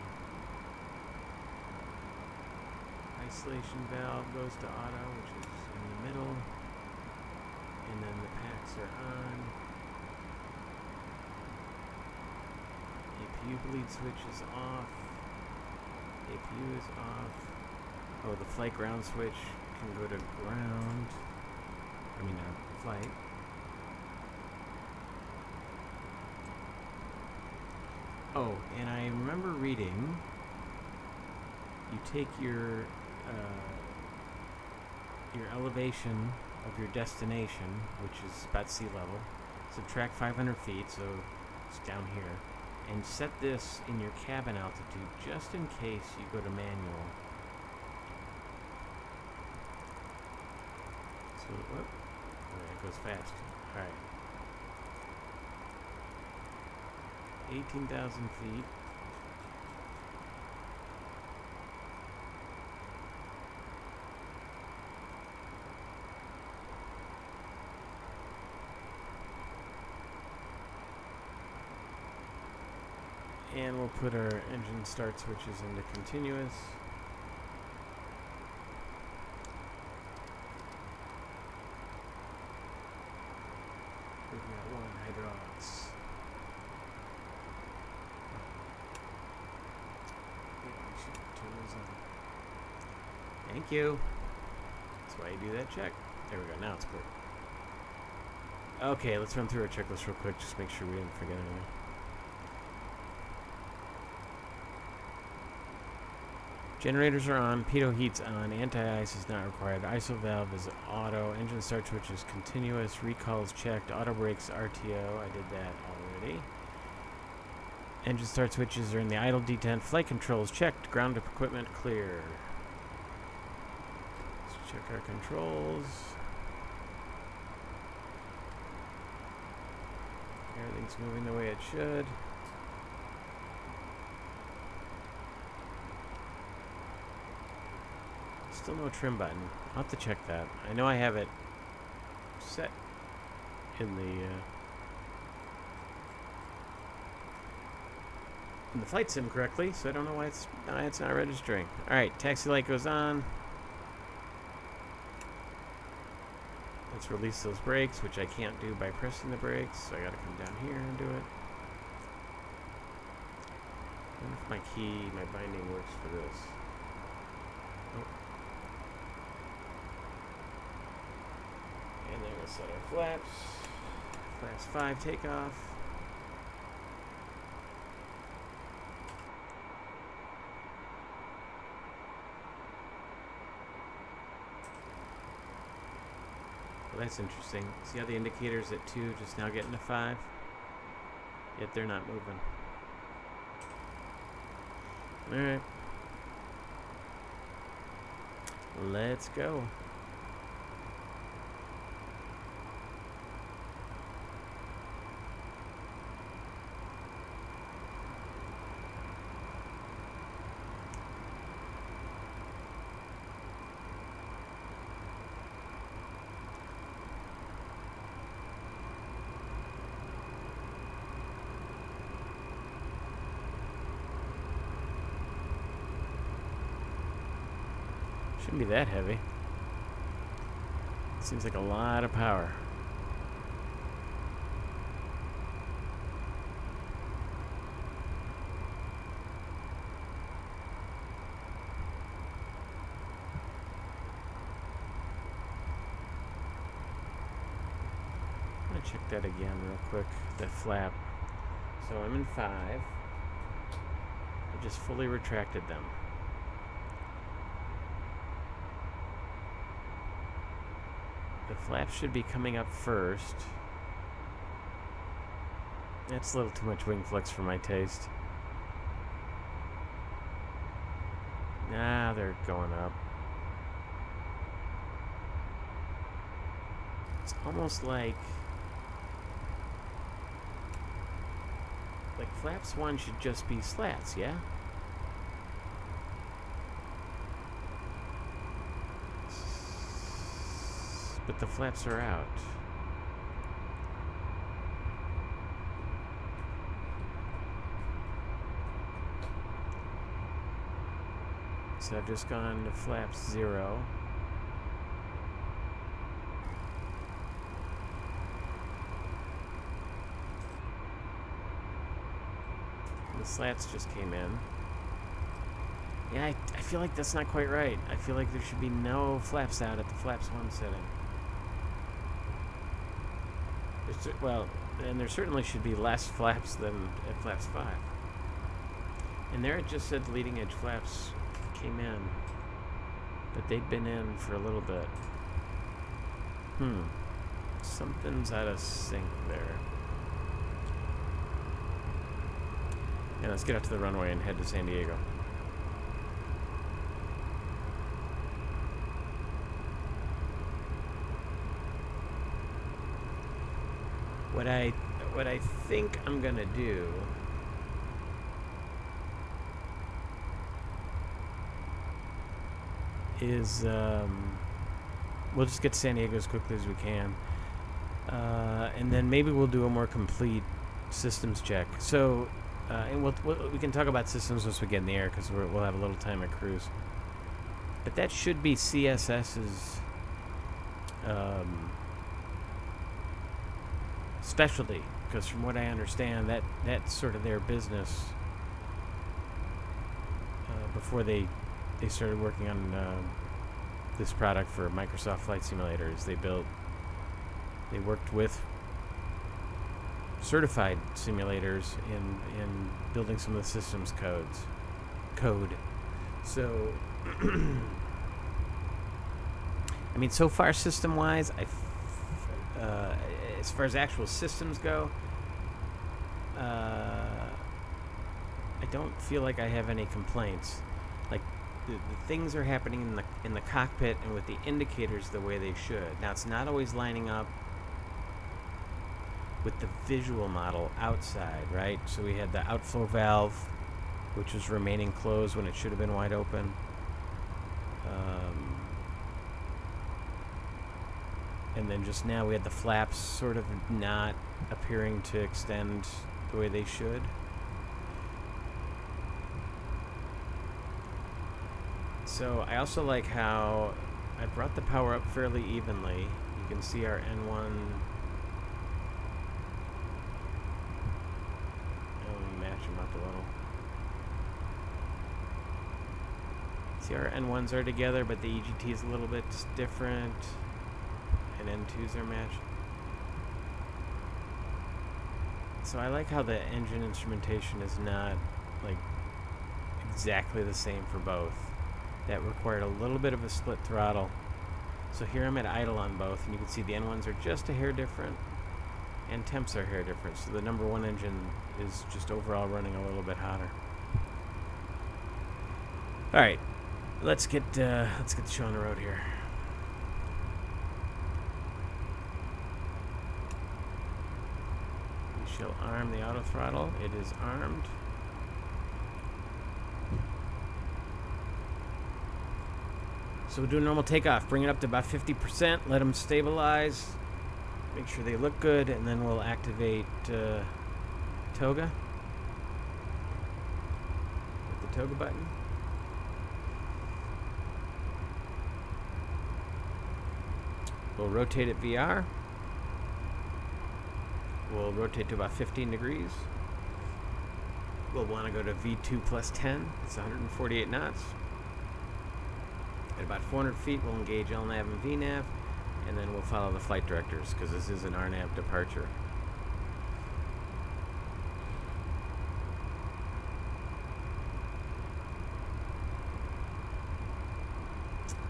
Isolation valve goes to auto, which is in the middle. And then the packs are on. APU bleed switch is off. APU is off. Oh, the flight ground switch can go to ground. I mean, flight. Oh, and I remember reading, you take your elevation of your destination, which is about sea level, subtract 500 feet, so it's down here, and set this in your cabin altitude just in case you go to manual. So, it goes fast. All right. 18,000 feet. And we'll put our engine start switches into continuous. We've got one hydraulics. Yeah, we should turn those on. Thank you. That's why you do that check. There we go. Now it's clear. Okay, let's run through our checklist real quick. Just make sure we didn't forget anything. Generators are on, pitot heat's on, anti-ice is not required, ISO valve is auto, engine start switch is continuous, recall is checked, auto brakes RTO, I did that already. Engine start switches are in the idle detent, flight controls checked, ground up equipment clear. Let's check our controls. Everything's moving the way it should. Still no trim button. I'll have to check that. I know I have it set in the flight sim correctly, so I don't know why it's not registering. All right, taxi light goes on. Let's release those brakes, which I can't do by pressing the brakes, so I got to come down here and do it. I wonder if my binding works for this. Oh. And then we'll set our flaps. Class 5 takeoff. Well, that's interesting. See how the indicator's at 2, just now getting to 5? Yet they're not moving. Alright. Let's go. Shouldn't be that heavy. Seems like a lot of power. I'm gonna check that again real quick, that flap. So I'm in 5. I just fully retracted them. The flap should be coming up first. That's a little too much wing flex for my taste. Nah, they're going up. It's almost like flaps 1 should just be slats, yeah? But the flaps are out. So I've just gone to flaps 0. The slats just came in. Yeah, I feel like that's not quite right. I feel like there should be no flaps out at the flaps 1 setting. Well, and there certainly should be less flaps than at flaps 5. And there it just said the leading edge flaps came in, but they'd been in for a little bit. Something's out of sync there. Yeah, let's get out to the runway and head to San Diego. what I think I'm gonna do is we'll just get to San Diego as quickly as we can, and then maybe we'll do a more complete systems check. So, and we can talk about systems once we get in the air because we'll have a little time at cruise. But that should be CSS's specialty, because from what I understand, that's sort of their business. Before they started working on this product for Microsoft Flight Simulators, they worked with certified simulators in building some of the systems code. So, I mean, so far system-wise, as far as actual systems go, I don't feel like I have any complaints. Like the things are happening in the cockpit and with the indicators the way they should. Now, it's not always lining up with the visual model outside, right? So we had the outflow valve, which was remaining closed when it should have been wide open. And then just now we had the flaps sort of not appearing to extend the way they should. So I also like how I brought the power up fairly evenly. You can see our N1. Match them up a little. See, our N1s are together, but the EGT is a little bit different, and N2s are matched. So I like how the engine instrumentation is not like exactly the same for both. That required a little bit of a split throttle. So here I'm at idle on both, and you can see the N1s are just a hair different, and temps are hair different. So the number one engine is just overall running a little bit hotter. All right, let's get the show on the road here. We shall arm the auto throttle. It is armed. So we'll do a normal takeoff. Bring it up to about 50%. Let them stabilize. Make sure they look good, and then we'll activate toga with the toga button. We'll rotate it VR. We'll rotate to about 15 degrees. We'll want to go to V2 plus 10. It's 148 knots. At about 400 feet, we'll engage LNAV and VNAV, and then we'll follow the flight directors, because this is an RNAV departure.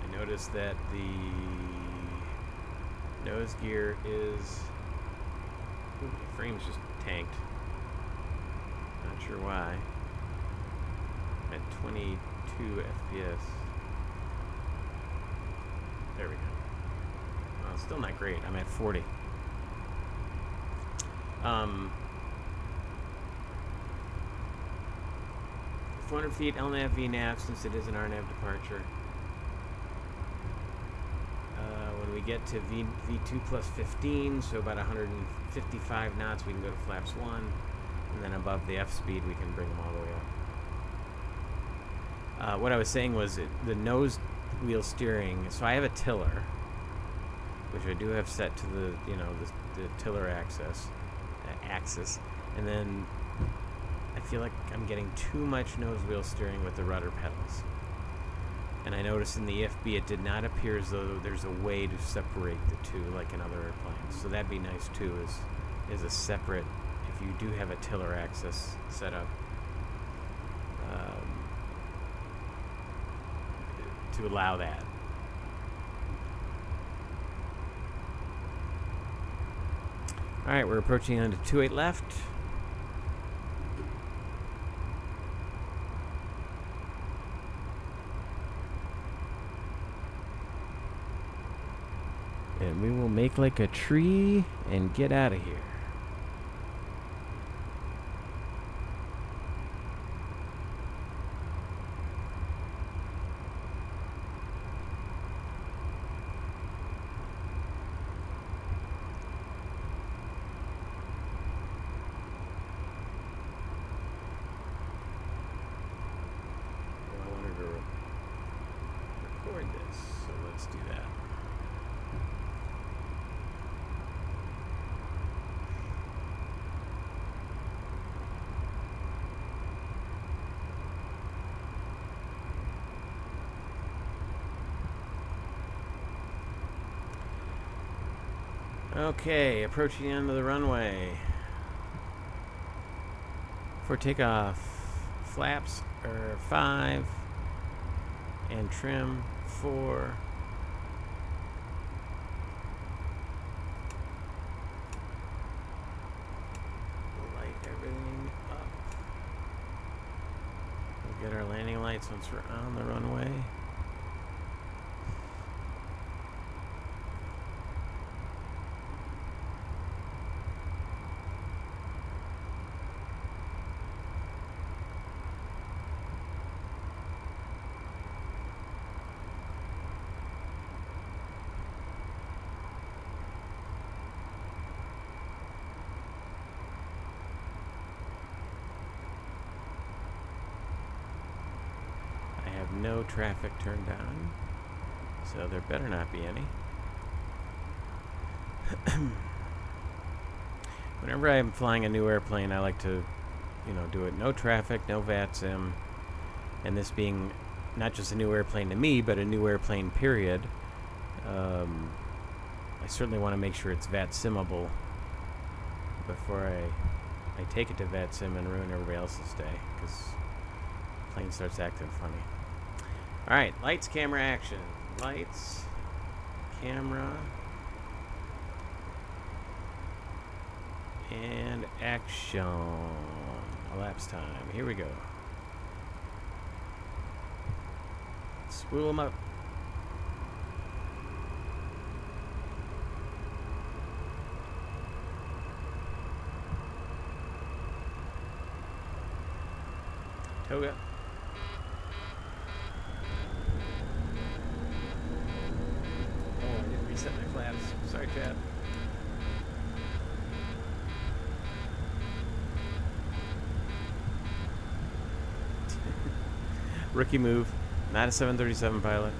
I noticed that the nose gear is... Ooh, the frame's just tanked. Not sure why. I'm at 22 FPS. There we go. Well, it's still not great. I'm at 40. 400 feet LNAV VNAV, since it is an RNAV departure. When we get to V2 plus 15, so about 155 knots, we can go to flaps 1, and then above the F speed, we can bring them all the way up. What I was saying was the nose wheel steering. So I have a tiller, which I do have set to the the tiller axis, and then I feel like I'm getting too much nose wheel steering with the rudder pedals. And I noticed in the EFB it did not appear as though there's a way to separate the two like in other airplanes. So that'd be nice too, is a separate, if you do have a tiller axis set up, to allow that. All right, we're approaching onto 28 left. And we will make like a tree and get out of here. this, so let's do that. Okay, approaching the end of the runway. For takeoff, flaps are 5 and trim 4. Light everything up. We'll get our landing lights once we're on the runway. No traffic turned on, so there better not be any. Whenever I'm flying a new airplane, I like to, do it no traffic, no VATSIM, and this being not just a new airplane to me, but a new airplane period, I certainly want to make sure it's VATSIMable before I take it to VATSIM and ruin everybody else's day, because the plane starts acting funny. Alright, lights, camera, action. Lights, camera, and action. Elapsed time. Here we go. Spool them up. Toga. Reset my flaps. Sorry, Chad. Rookie move. Not a 737 pilot.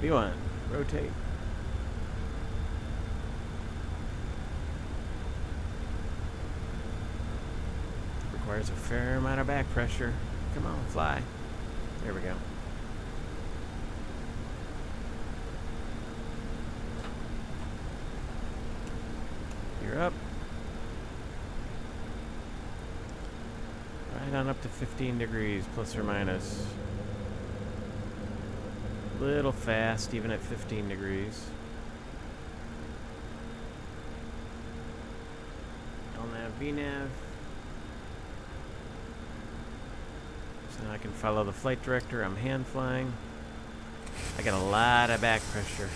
V1. Rotate. Requires a fair amount of back pressure. Come on, fly. There we go. You're up. Right on up to 15 degrees, plus or minus. Little fast, even at 15 degrees. LNAV, VNAV. So now I can follow the flight director. I'm hand flying. I got a lot of back pressure.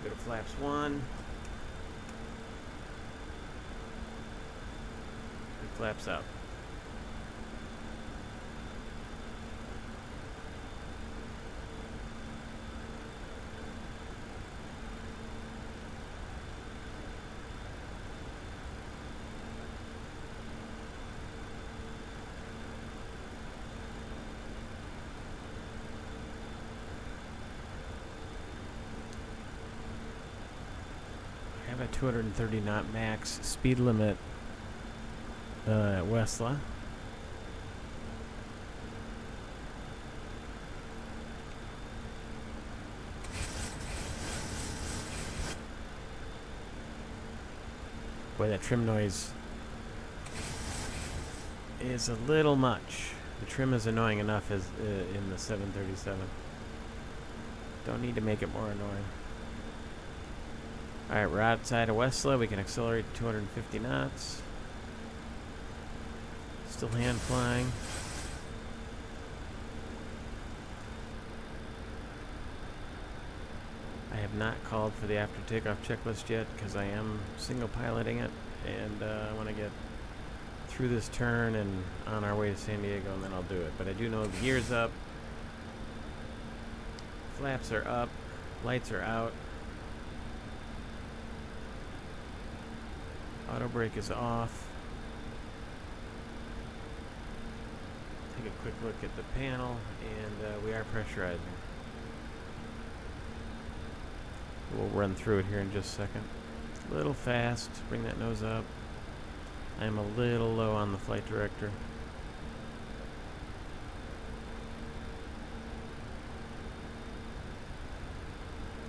Go to flaps 1. And flaps up. I have a 230 knot max speed limit at Westla. Boy, that trim noise is a little much. The trim is annoying enough as in the 737. Don't need to make it more annoying. Alright, we're outside of Westla. We can accelerate to 250 knots. Still hand flying. I have not called for the after takeoff checklist yet because I am single piloting it, and I want to get through this turn and on our way to San Diego, and then I'll do it. But I do know the gear's up, flaps are up, lights are out, auto brake is off. take a quick look at the panel, and we are pressurizing. We'll run through it here in just a second. A little fast. Bring that nose up. I'm a little low on the flight director.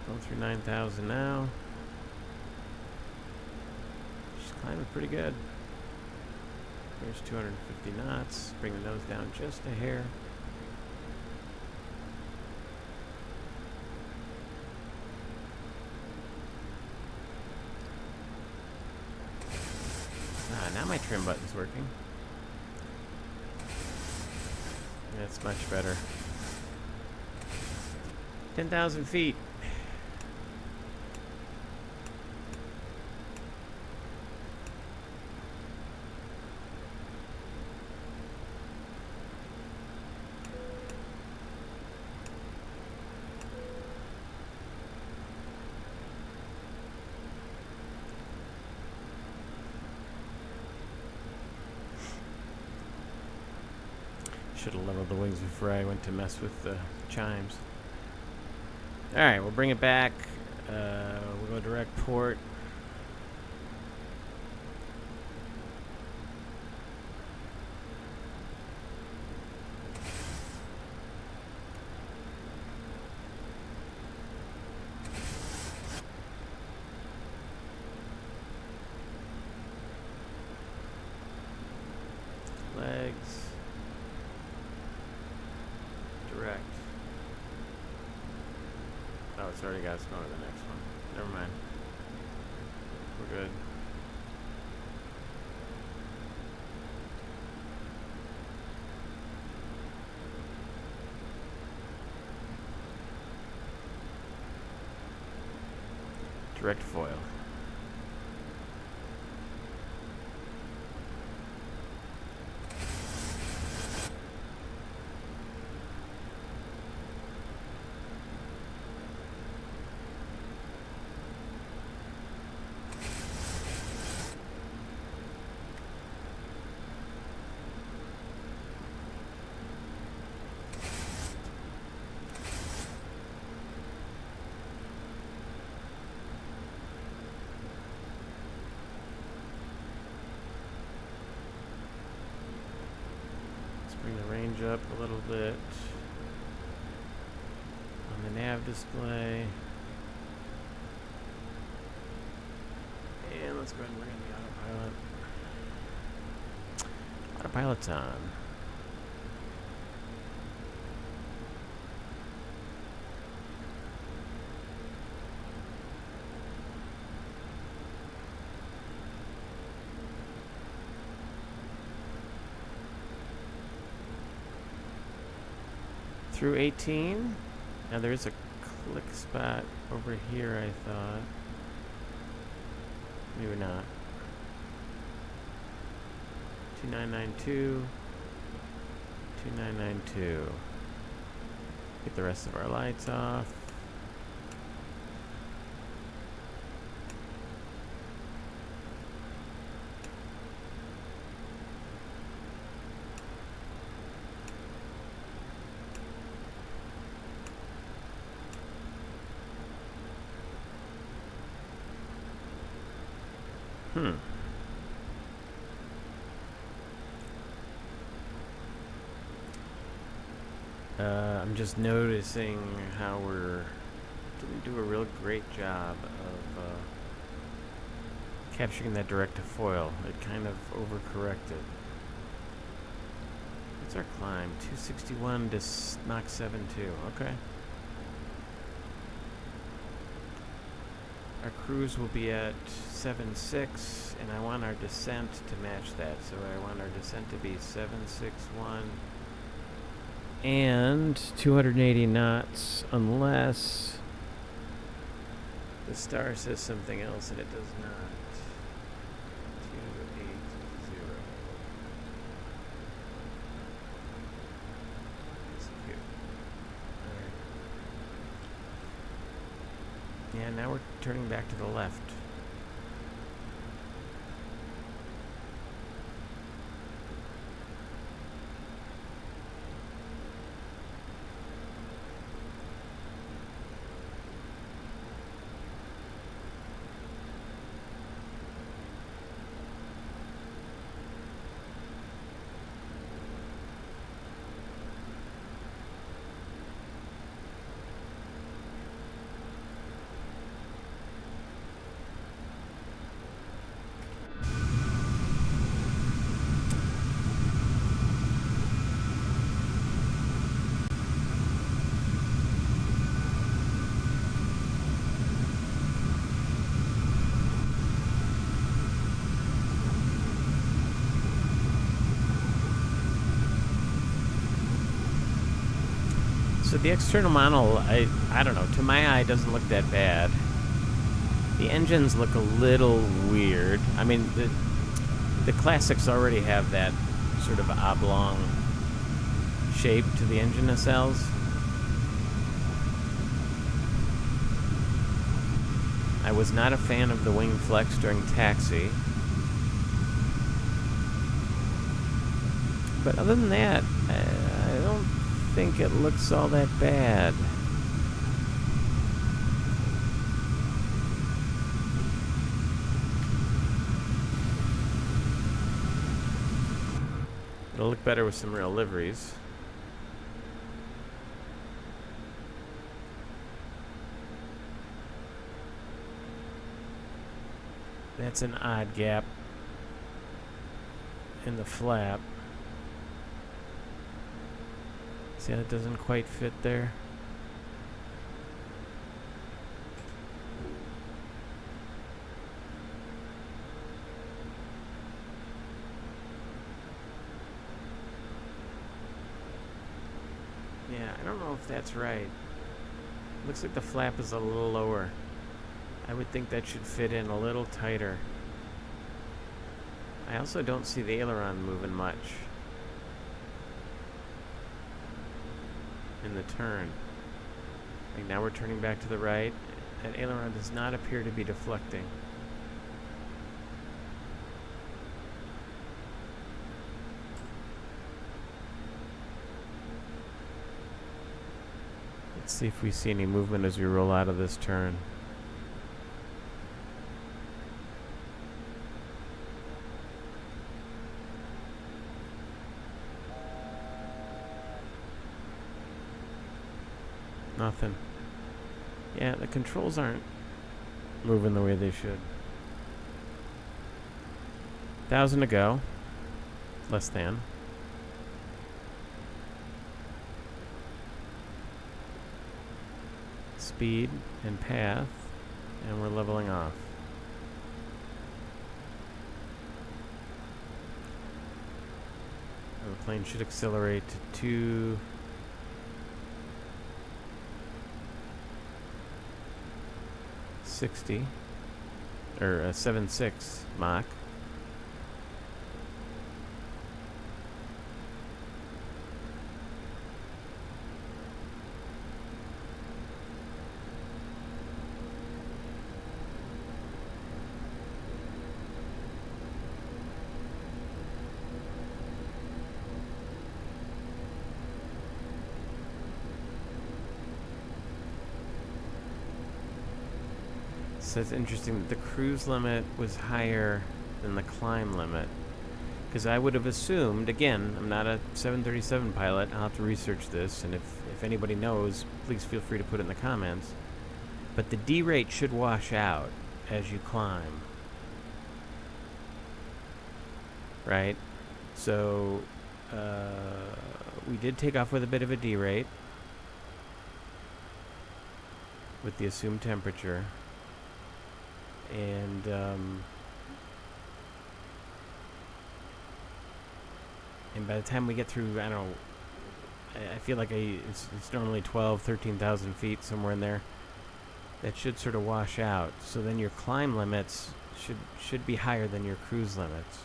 Going through 9,000 now. She's climbing pretty good. There's 250 knots. Bring the nose down just a hair. Now my trim button's working. That's much better. 10,000 feet. Should have leveled the wings before I went to mess with the chimes. Alright, we'll bring it back. We'll go direct port. Legs. Direct. Oh, it's already got us going to the next one. Never mind. We're good. Direct foil. Bring the range up a little bit on the nav display. And let's go ahead and bring in the autopilot. Autopilot's on. Through 18. Now there is a click spot over here, I thought. Maybe not. 2992. 2992. Get the rest of our lights off. I'm just noticing how didn't do a real great job of capturing that direct to foil. It kind of overcorrected. What's our climb? 261 to Mach 7.2. Okay. Our cruise will be at 7.6, and I want our descent to match that. So I want our descent to be 761 and 280 knots, unless the star says something else, and it does not. 280. That's cute. All right. Yeah, now we're turning back to the left. So the external model, I don't know, to my eye doesn't look that bad. The engines look a little weird. I mean, the classics already have that sort of oblong shape to the engine nacelles. I was not a fan of the wing flex during taxi. But other than that, I don't think it looks all that bad. It'll look better with some real liveries. That's an odd gap in the flap. See how it doesn't quite fit there? Yeah, I don't know if that's right. Looks like the flap is a little lower. I would think that should fit in a little tighter. I also don't see the aileron moving much in the turn. Like now we're turning back to the right. That aileron does not appear to be deflecting. Let's see if we see any movement as we roll out of this turn. Nothing. Yeah, the controls aren't moving the way they should. 1,000 to go. Less than. Speed and path, and we're leveling off. The plane should accelerate to 260 or 7.6 Mach. So it's interesting that the cruise limit was higher than the climb limit. Because I would have assumed, again, I'm not a 737 pilot, I'll have to research this, and if anybody knows, please feel free to put it in the comments. But the D rate should wash out as you climb. Right? So, we did take off with a bit of a D rate with the assumed temperature. And by the time we get through, I don't know, I feel like it's normally 12, 13,000 feet, somewhere in there. That should sort of wash out. So then your climb limits should be higher than your cruise limits.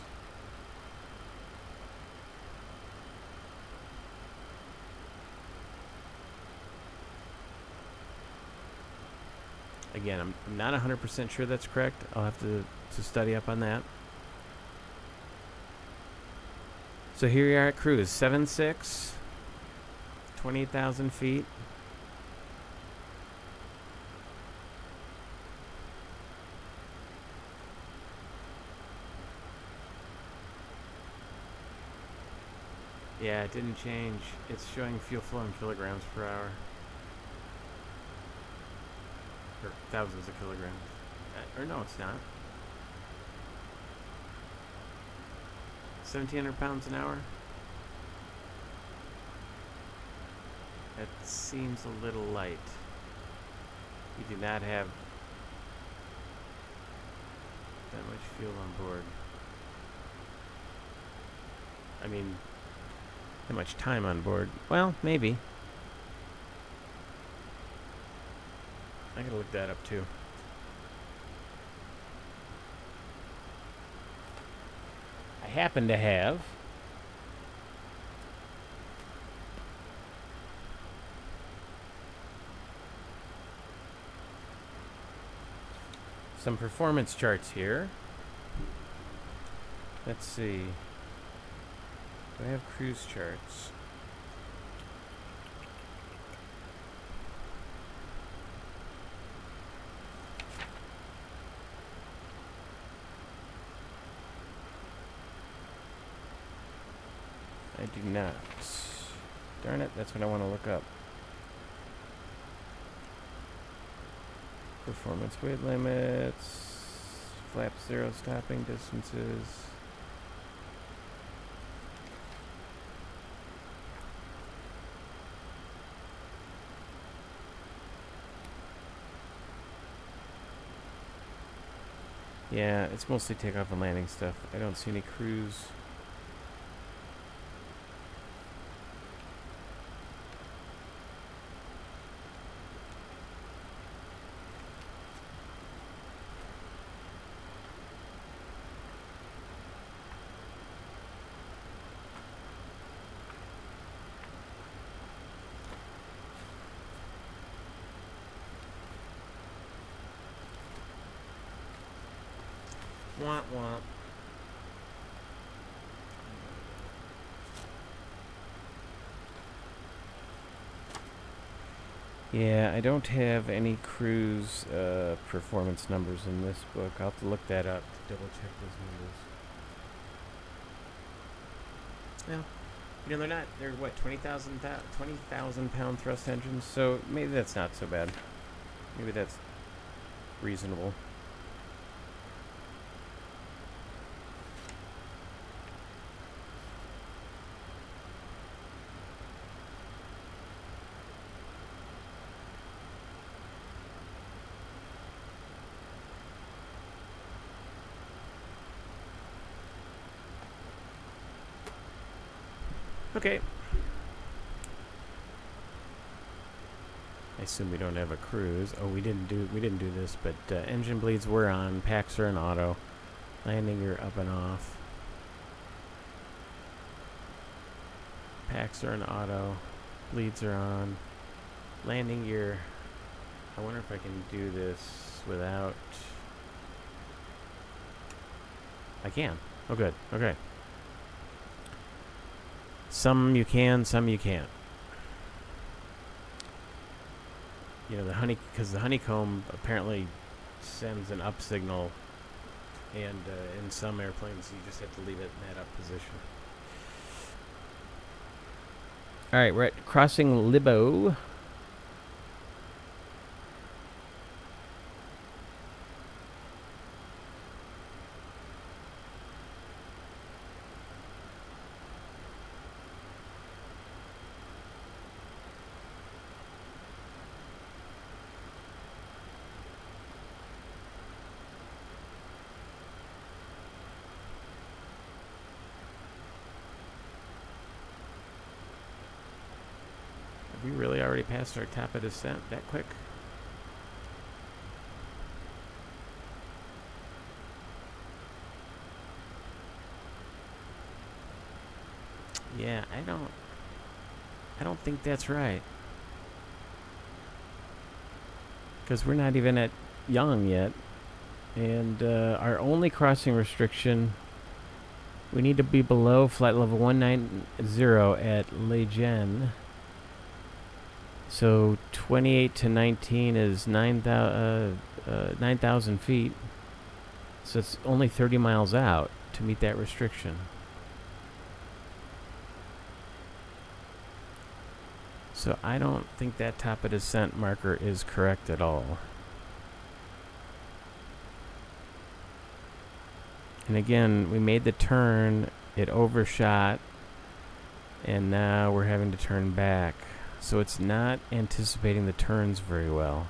Again, I'm not 100% sure that's correct. I'll have to study up on that. So here we are at cruise, 7.6, 28,000 feet. Yeah, it didn't change. It's showing fuel flow in kilograms per hour. Or thousands of kilograms. Or no, it's not. 1,700 pounds an hour? That seems a little light. You do not have that much fuel on board. I mean, that much time on board. Well, maybe. I gotta look that up too. I happen to have some performance charts here. Let's see. Do I have cruise charts? I do not. Darn it, that's what I want to look up. Performance weight limits, flap zero stopping distances. Yeah, it's mostly takeoff and landing stuff. I don't see any cruise. Womp womp. Yeah, I don't have any cruise performance numbers in this book. I'll have to look that up to double check those numbers. Well, they're not, they're what, 20,000 pound thrust engines? So maybe that's not so bad. Maybe that's reasonable. Okay. I assume we don't have a cruise. Oh, we didn't do this, but engine bleeds were on. Packs are in auto. Landing gear up and off. Packs are in auto. Bleeds are on. Landing gear. I wonder if I can do this without. I can. Oh, good. Okay. Some you can, some you can't. You know, because the honeycomb apparently sends an up signal, and in some airplanes you just have to leave it in that up position. All right, we're at crossing Libo. We really already passed our top of descent that quick? Yeah, I don't think that's right. Because we're not even at Young yet. And our only crossing restriction, we need to be below flight level 190 at Lejeune. So 28 to 19 is 9,000 feet. So it's only 30 miles out to meet that restriction. So I don't think that top of descent marker is correct at all. And again, we made the turn, it overshot, and now we're having to turn back. So it's not anticipating the turns very well.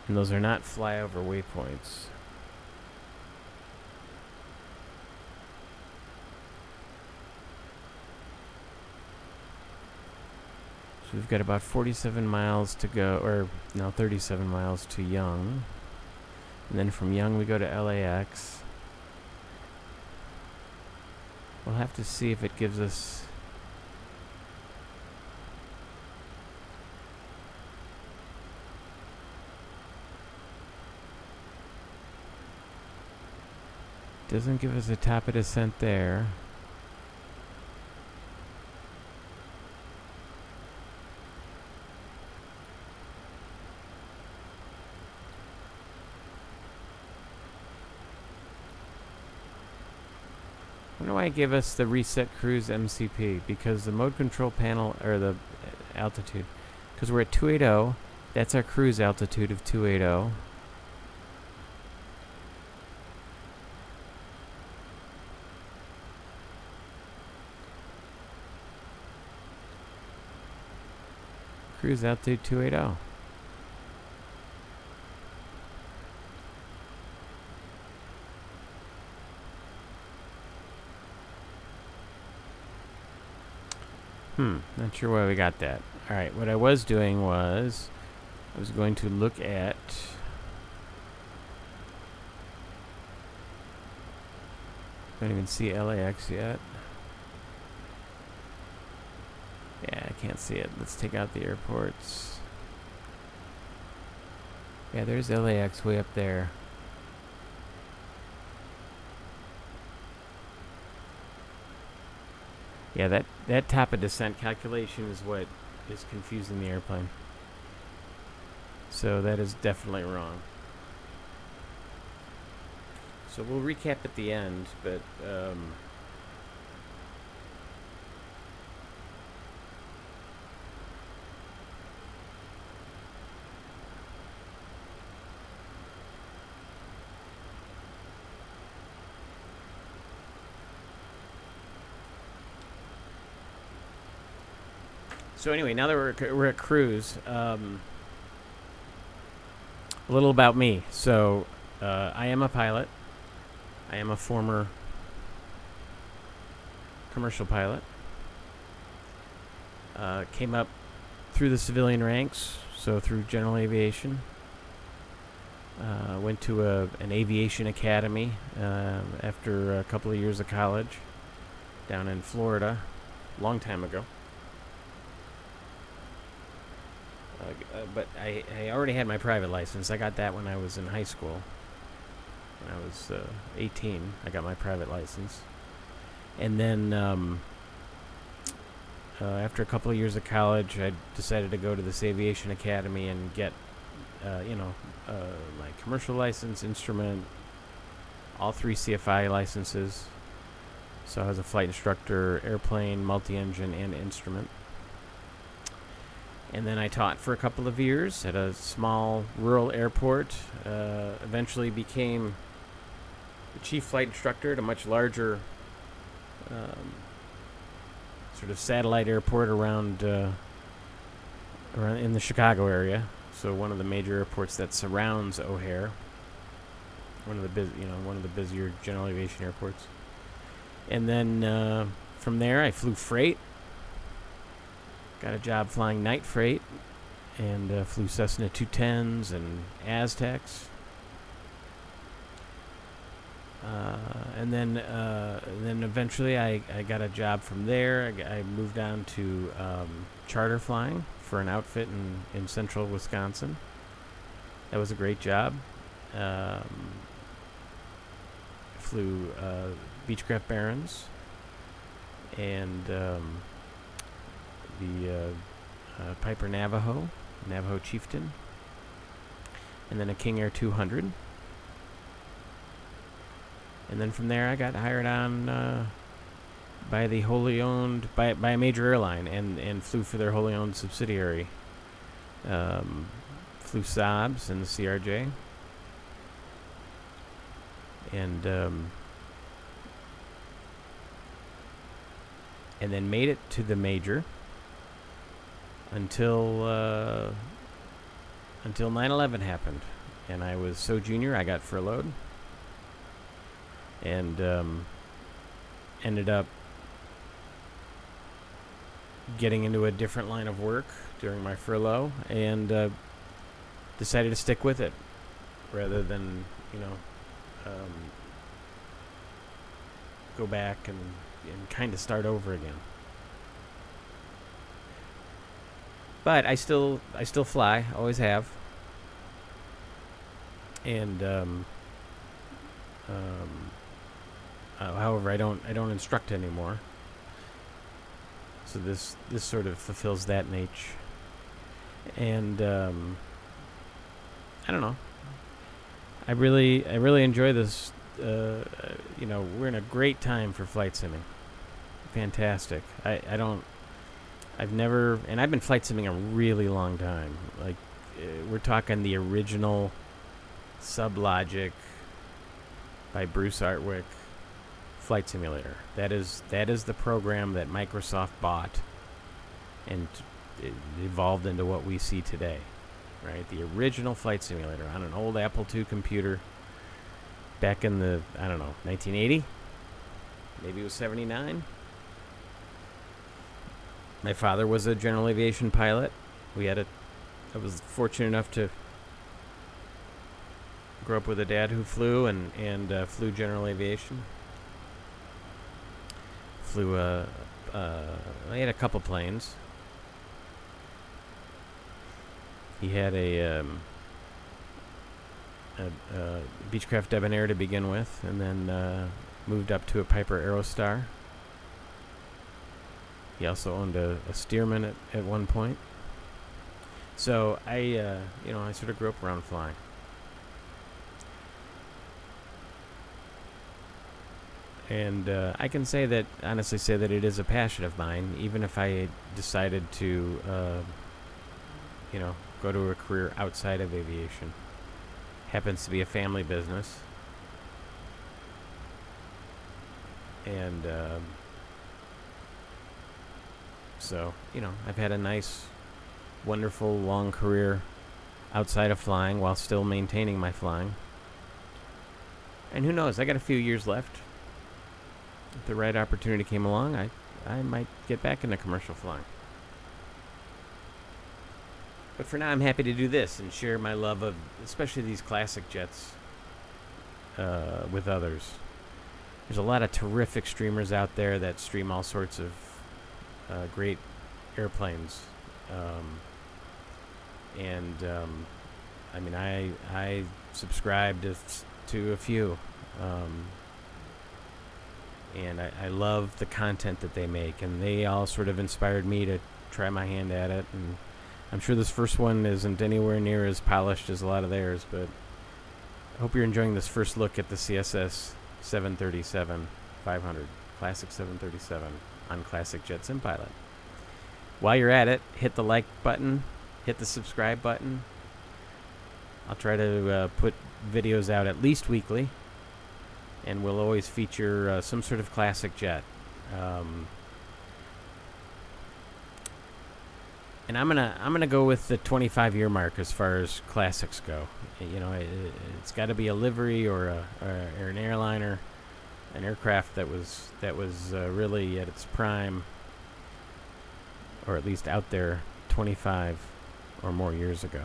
And those are not flyover waypoints. So we've got about 47 miles to go, or no, 37 miles to Young. And then from Young we go to LAX. We'll have to see if it gives us... Doesn't give us a top of descent there. I wonder why it gave us the reset cruise MCP, because the mode control panel, or the altitude, because we're at 280, that's our cruise altitude of 280. Cruise altitude 280. Not sure why we got that. Alright, what I was doing was I was going to look at don't even see LAX yet. Yeah, I can't see it. Let's take out the airports. Yeah, there's LAX way up there. Yeah, that top of descent calculation is what is confusing the airplane. So that is definitely wrong. So we'll recap at the end, but so anyway, now that we're at cruise, a little about me. So I am a pilot. I am a former commercial pilot. Came up through the civilian ranks, so through general aviation. Went to an aviation academy after a couple of years of college down in Florida, long time ago. But I already had my private license. I got that when I was in high school. When I was 18, I got my private license. And then after a couple of years of college, I decided to go to this aviation academy and get, my commercial license, instrument, all 3 CFI licenses. So I was a flight instructor, airplane, multi-engine, and instrument. And then I taught for a couple of years at a small rural airport. Eventually became the chief flight instructor at a much larger sort of satellite airport around in the Chicago area. So one of the major airports that surrounds O'Hare. One of the busier general aviation airports. And then from there I flew freight. Got a job flying night freight, and flew Cessna 210s and Aztecs. And then eventually I got a job from there. I moved on to charter flying for an outfit in central Wisconsin. That was a great job. Flew Beechcraft Barons and the Piper Navajo Chieftain, and then a King Air 200. And then from there I got hired on by the wholly owned, by a major airline, and flew for their wholly owned subsidiary. Flew Saabs and the CRJ. And then made it to the major until 9/11 happened, and I was so junior I got furloughed, and ended up getting into a different line of work during my furlough, and decided to stick with it rather than, go back and kind of start over again. But I still fly, always have. And however, I don't instruct anymore. So this sort of fulfills that niche. And I don't know. I really enjoy this. We're in a great time for flight simming. Fantastic. I've never, and I've been flight simming a really long time. Like, we're talking the original Sublogic by Bruce Artwick flight simulator. That is the program that Microsoft bought, and it evolved into what we see today. Right, the original flight simulator on an old Apple II computer back in the 1980, maybe it was 79. My father was a general aviation pilot. I was fortunate enough to grow up with a dad who flew and flew general aviation. I had a couple planes. He had a Beechcraft Debonair to begin with, and then moved up to a Piper Aerostar. He also owned a Stearman at one point. So I sort of grew up around flying. And I can honestly say that it is a passion of mine, even if I decided to, go to a career outside of aviation. Happens to be a family business. And so, I've had a nice, wonderful, long career outside of flying while still maintaining my flying. And who knows, I got a few years left. If the right opportunity came along, I might get back into commercial flying. But for now, I'm happy to do this and share my love of especially these classic jets with others. There's a lot of terrific streamers out there that stream all sorts of great airplanes. I subscribe to a few. And I love the content that they make, and they all sort of inspired me to try my hand at it. And I'm sure this first one isn't anywhere near as polished as a lot of theirs, but I hope you're enjoying this first look at the CSS 737-500, Classic 737 on Classic Jet Sim Pilot. While you're at it, hit the like button, hit the subscribe button. I'll try to put videos out at least weekly, and we'll always feature some sort of classic jet. And I'm gonna go with the 25-year mark as far as classics go. It's got to be a livery or an airliner, an aircraft that was really at its prime, or at least out there 25 or more years ago.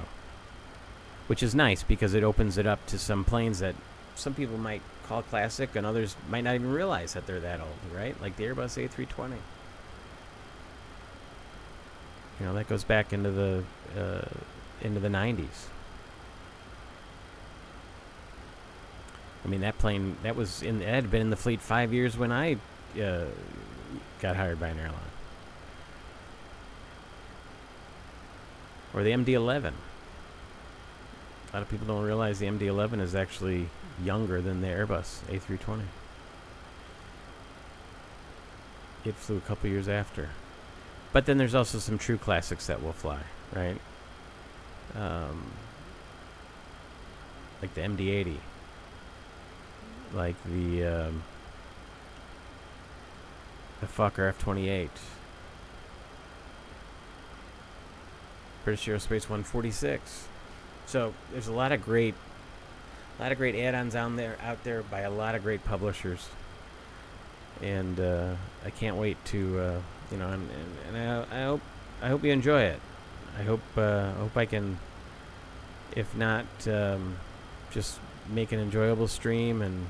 Which is nice because it opens it up to some planes that some people might call classic, and others might not even realize that they're that old, right? Like the Airbus A320. That goes back into the 90s. I mean, that plane that had been in the fleet 5 years when I got hired by an airline. Or the MD-11. A lot of people don't realize the MD-11 is actually younger than the Airbus A320. It flew a couple years after. But then there's also some true classics that will fly, right? Like the MD-80. Like the Fokker F-28. British Aerospace 146. So there's a lot of great add-ons out there by a lot of great publishers, and I can't wait to And I hope you enjoy it. I hope I can, if not, just make an enjoyable stream, and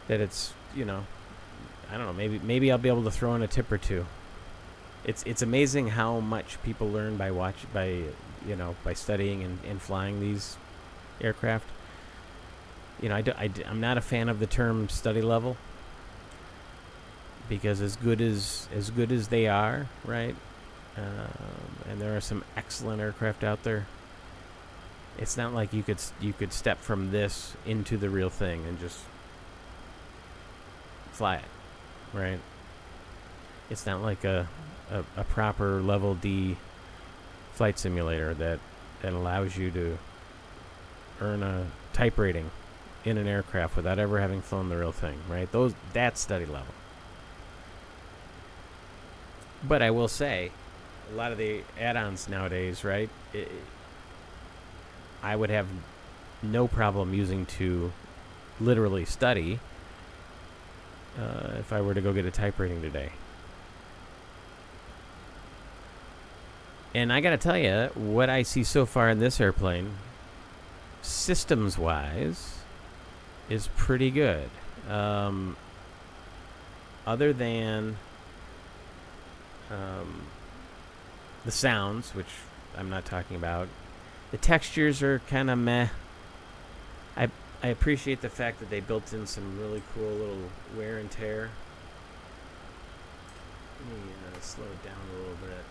that it's, I don't know, maybe I'll be able to throw in a tip or two. It's amazing how much people learn by studying and flying these aircraft. I'm not a fan of the term study level, because as good as they are, right? And there are some excellent aircraft out there. It's not like you could step from this into the real thing and just fly it, right? It's not like a proper level D flight simulator that allows you to earn a type rating in an aircraft without ever having flown the real thing, right? That's study level. But I will say, a lot of the add-ons nowadays, right? I would have no problem using to literally study if I were to go get a type rating today. And I got to tell you, what I see so far in this airplane, systems-wise, is pretty good. Other than the sounds, which I'm not talking about. The textures are kind of meh. I appreciate the fact that they built in some really cool little wear and tear. Let me slow it down a little bit.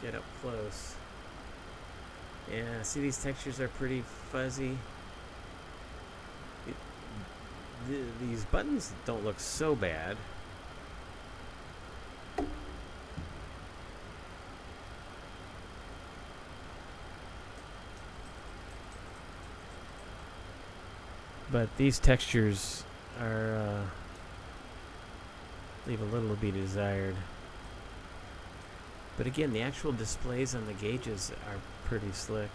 Get up close. Yeah, see, these textures are pretty fuzzy. These buttons don't look so bad. But these textures are leave a little to be desired. But again, the actual displays on the gauges are pretty slick.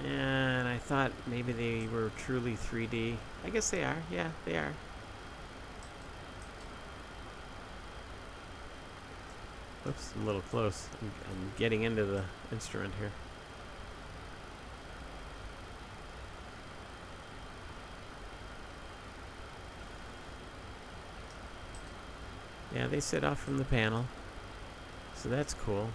And I thought maybe they were truly 3D. I guess they are. Yeah, they are. Oops, I'm a little close. I'm getting into the instrument here. Yeah, they sit off from the panel. So that's cool.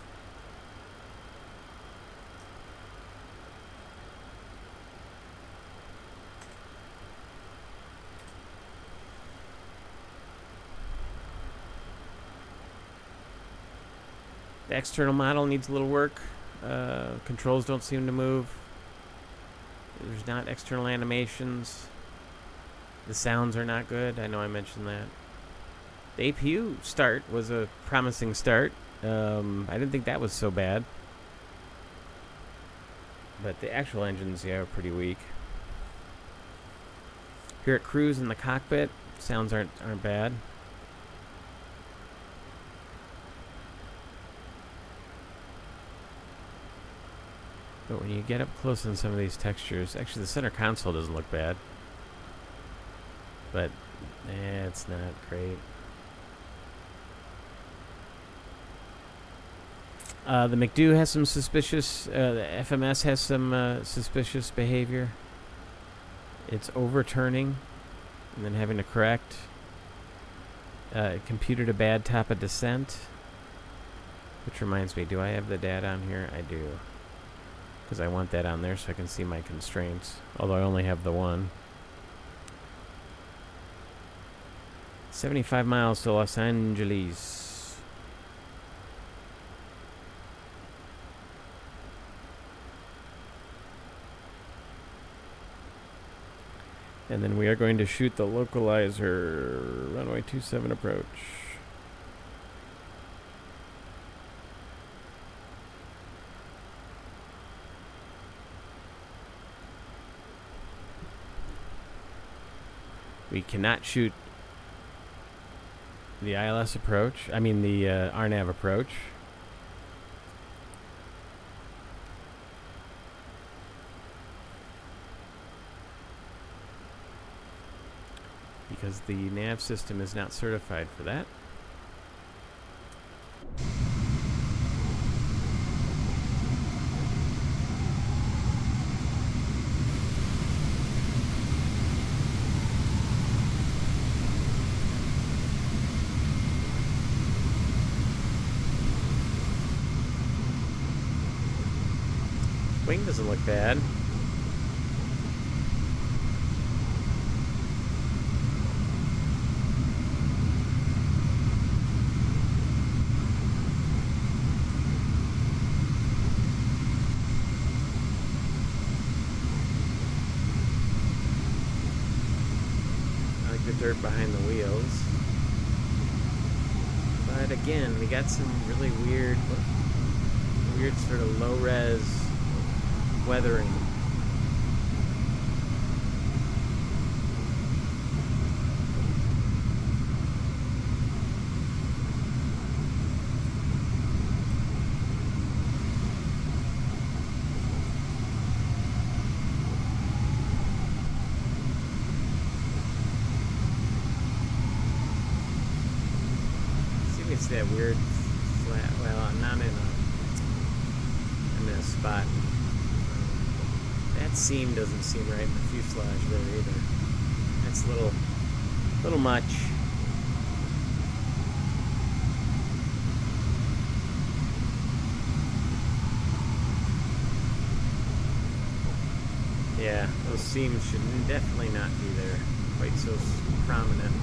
The external model needs a little work. Controls don't seem to move. There's not external animations. The sounds are not good. I know I mentioned that. The APU start was a promising start. I didn't think that was so bad. But the actual engines, yeah, are pretty weak. Here at cruise in the cockpit, sounds aren't bad. But when you get up close on some of these textures, actually the center console doesn't look bad. But it's not great. The McDo has some suspicious, the FMS has some suspicious behavior. It's overturning and then having to correct. It computed a bad top of descent. Which reminds me, do I have the data on here? I do. Because I want that on there so I can see my constraints. Although I only have the one. 75 miles to Los Angeles. And then we are going to shoot the localizer. Runway 27 approach. We cannot shoot the ILS approach. I mean the RNAV approach. because the nav system is not certified for that. Wing doesn't look bad. I like the dirt behind the wheels. But again, we got some really weird sort of low-res weathering. See, it's that weird flat. Well, I'm not in a spot. That seam doesn't seem right in the fuselage there either. That's a little much. Yeah, those seams should definitely not be there quite so prominent.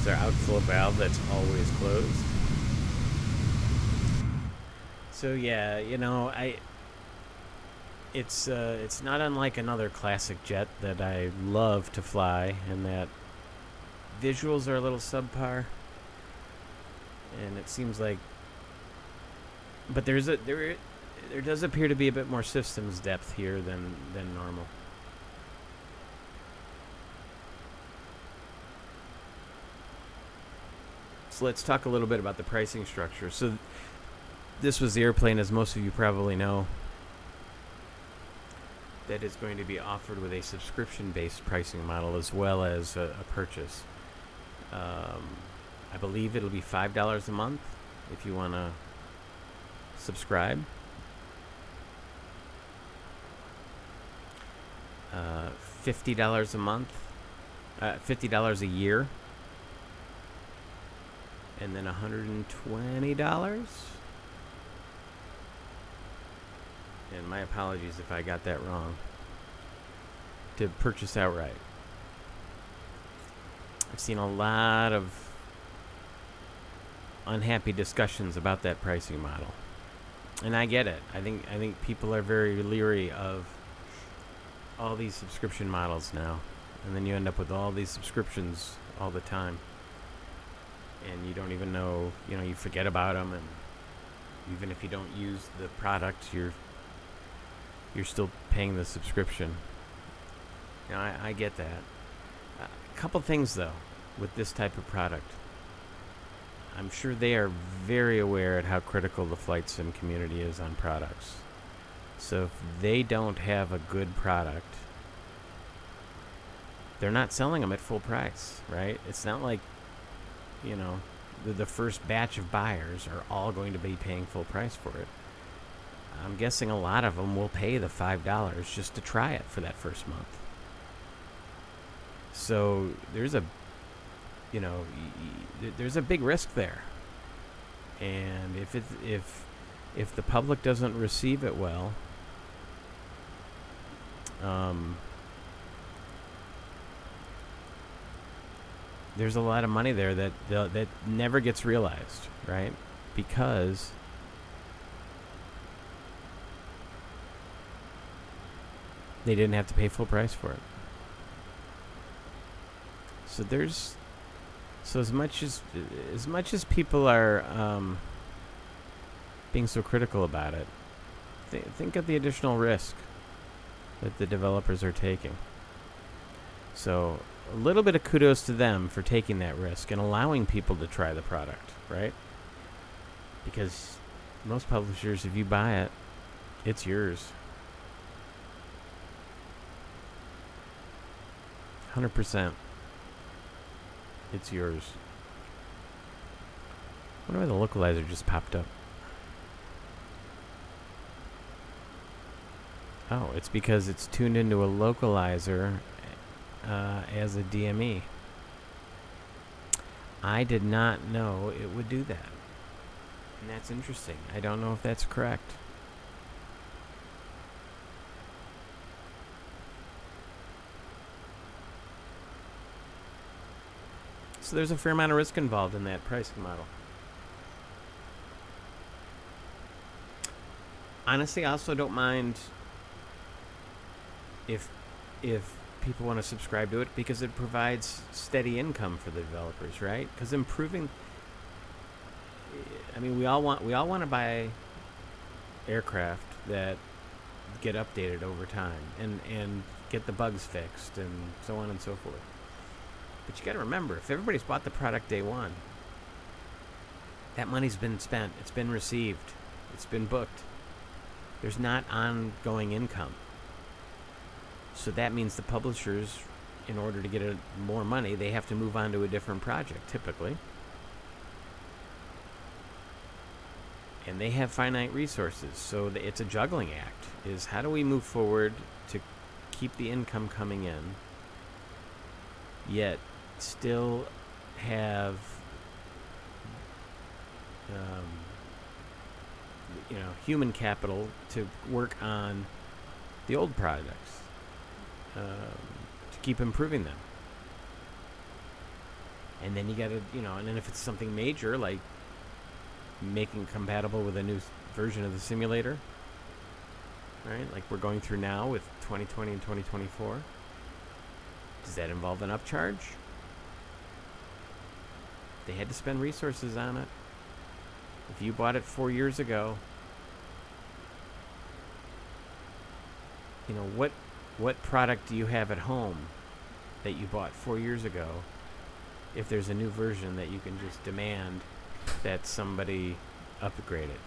Our outflow valve that's always closed. So yeah, you know, it's not unlike another classic jet that I love to fly, and that visuals are a little subpar, and it seems like, but there does appear to be a bit more systems depth here than normal. So let's talk a little bit about the pricing structure. So this was the airplane, as most of you probably know, that is going to be offered with a subscription-based pricing model as well as a purchase. I believe it'll be $5 a month if you want to subscribe. $50 a month, $50 a year. And then $120. And my apologies if I got that wrong. To purchase outright. I've seen a lot of unhappy discussions about that pricing model. And I get it. I think people are very leery of all these subscription models now. And then you end up with all these subscriptions all the time. And you don't even know, you forget about them, and even if you don't use the product, you're still paying the subscription. I get that. A couple things, though, with this type of product. I'm sure they are very aware at how critical the flight sim community is on products. So if they don't have a good product, they're not selling them at full price, right? It's not like the first batch of buyers are all going to be paying full price for it. I'm guessing a lot of them will pay the $5 just to try it for that first month. So there's a big risk there. And if the public doesn't receive it well, there's a lot of money there that never gets realized, right? Because they didn't have to pay full price for it. So as much as people are being so critical about it. Think of the additional risk that the developers are taking. So a little bit of kudos to them for taking that risk and allowing people to try the product, right? Because most publishers, if you buy it, it's yours. 100%. It's yours. I wonder why the localizer just popped up. Oh, it's because it's tuned into a localizer as a DME. I did not know it would do that. And that's interesting. I don't know if that's correct. So there's a fair amount of risk involved in that pricing model. Honestly, I also don't mind if people want to subscribe to it, because it provides steady income for the developers, right? Because improving, I mean, we all want to buy aircraft that get updated over time and get the bugs fixed and so on and so forth. But you got to remember, if everybody's bought the product day one, that money's been spent, it's been received, it's been booked. There's not ongoing income. So that means the publishers, in order to get more money, they have to move on to a different project, typically. And they have finite resources. So it's a juggling act, is how do we move forward to keep the income coming in, yet still have human capital to work on the old projects, to keep improving them. And then you gotta, and then if it's something major, like making compatible with a new version of the simulator, right? Like we're going through now with 2020 and 2024. Does that involve an upcharge? They had to spend resources on it. If you bought it 4 years ago, what product do you have at home that you bought 4 years ago if there's a new version that you can just demand that somebody upgrade it?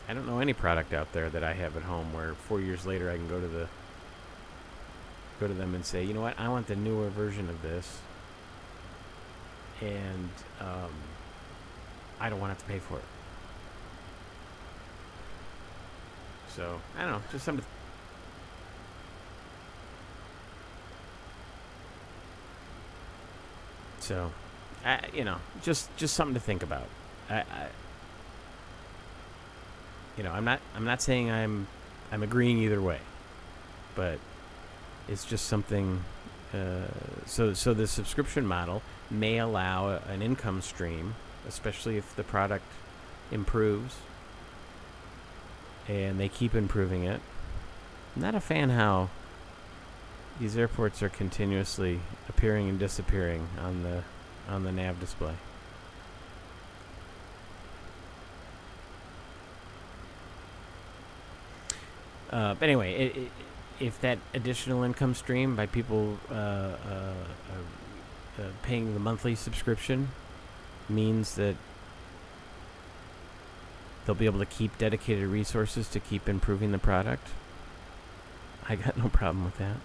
I don't know any product out there that I have at home where 4 years later I can go to them and say, you know what, I want the newer version of this, and I don't want to have to pay for it. So I don't know, just something. So, just something to think about. I'm not saying I'm agreeing either way, but it's just something. So the subscription model may allow an income stream, especially if the product improves and they keep improving it. I'm not a fan how these airports are continuously appearing and disappearing on the nav display. But anyway, if that additional income stream by people paying the monthly subscription means that they'll be able to keep dedicated resources to keep improving the product, I got no problem with that.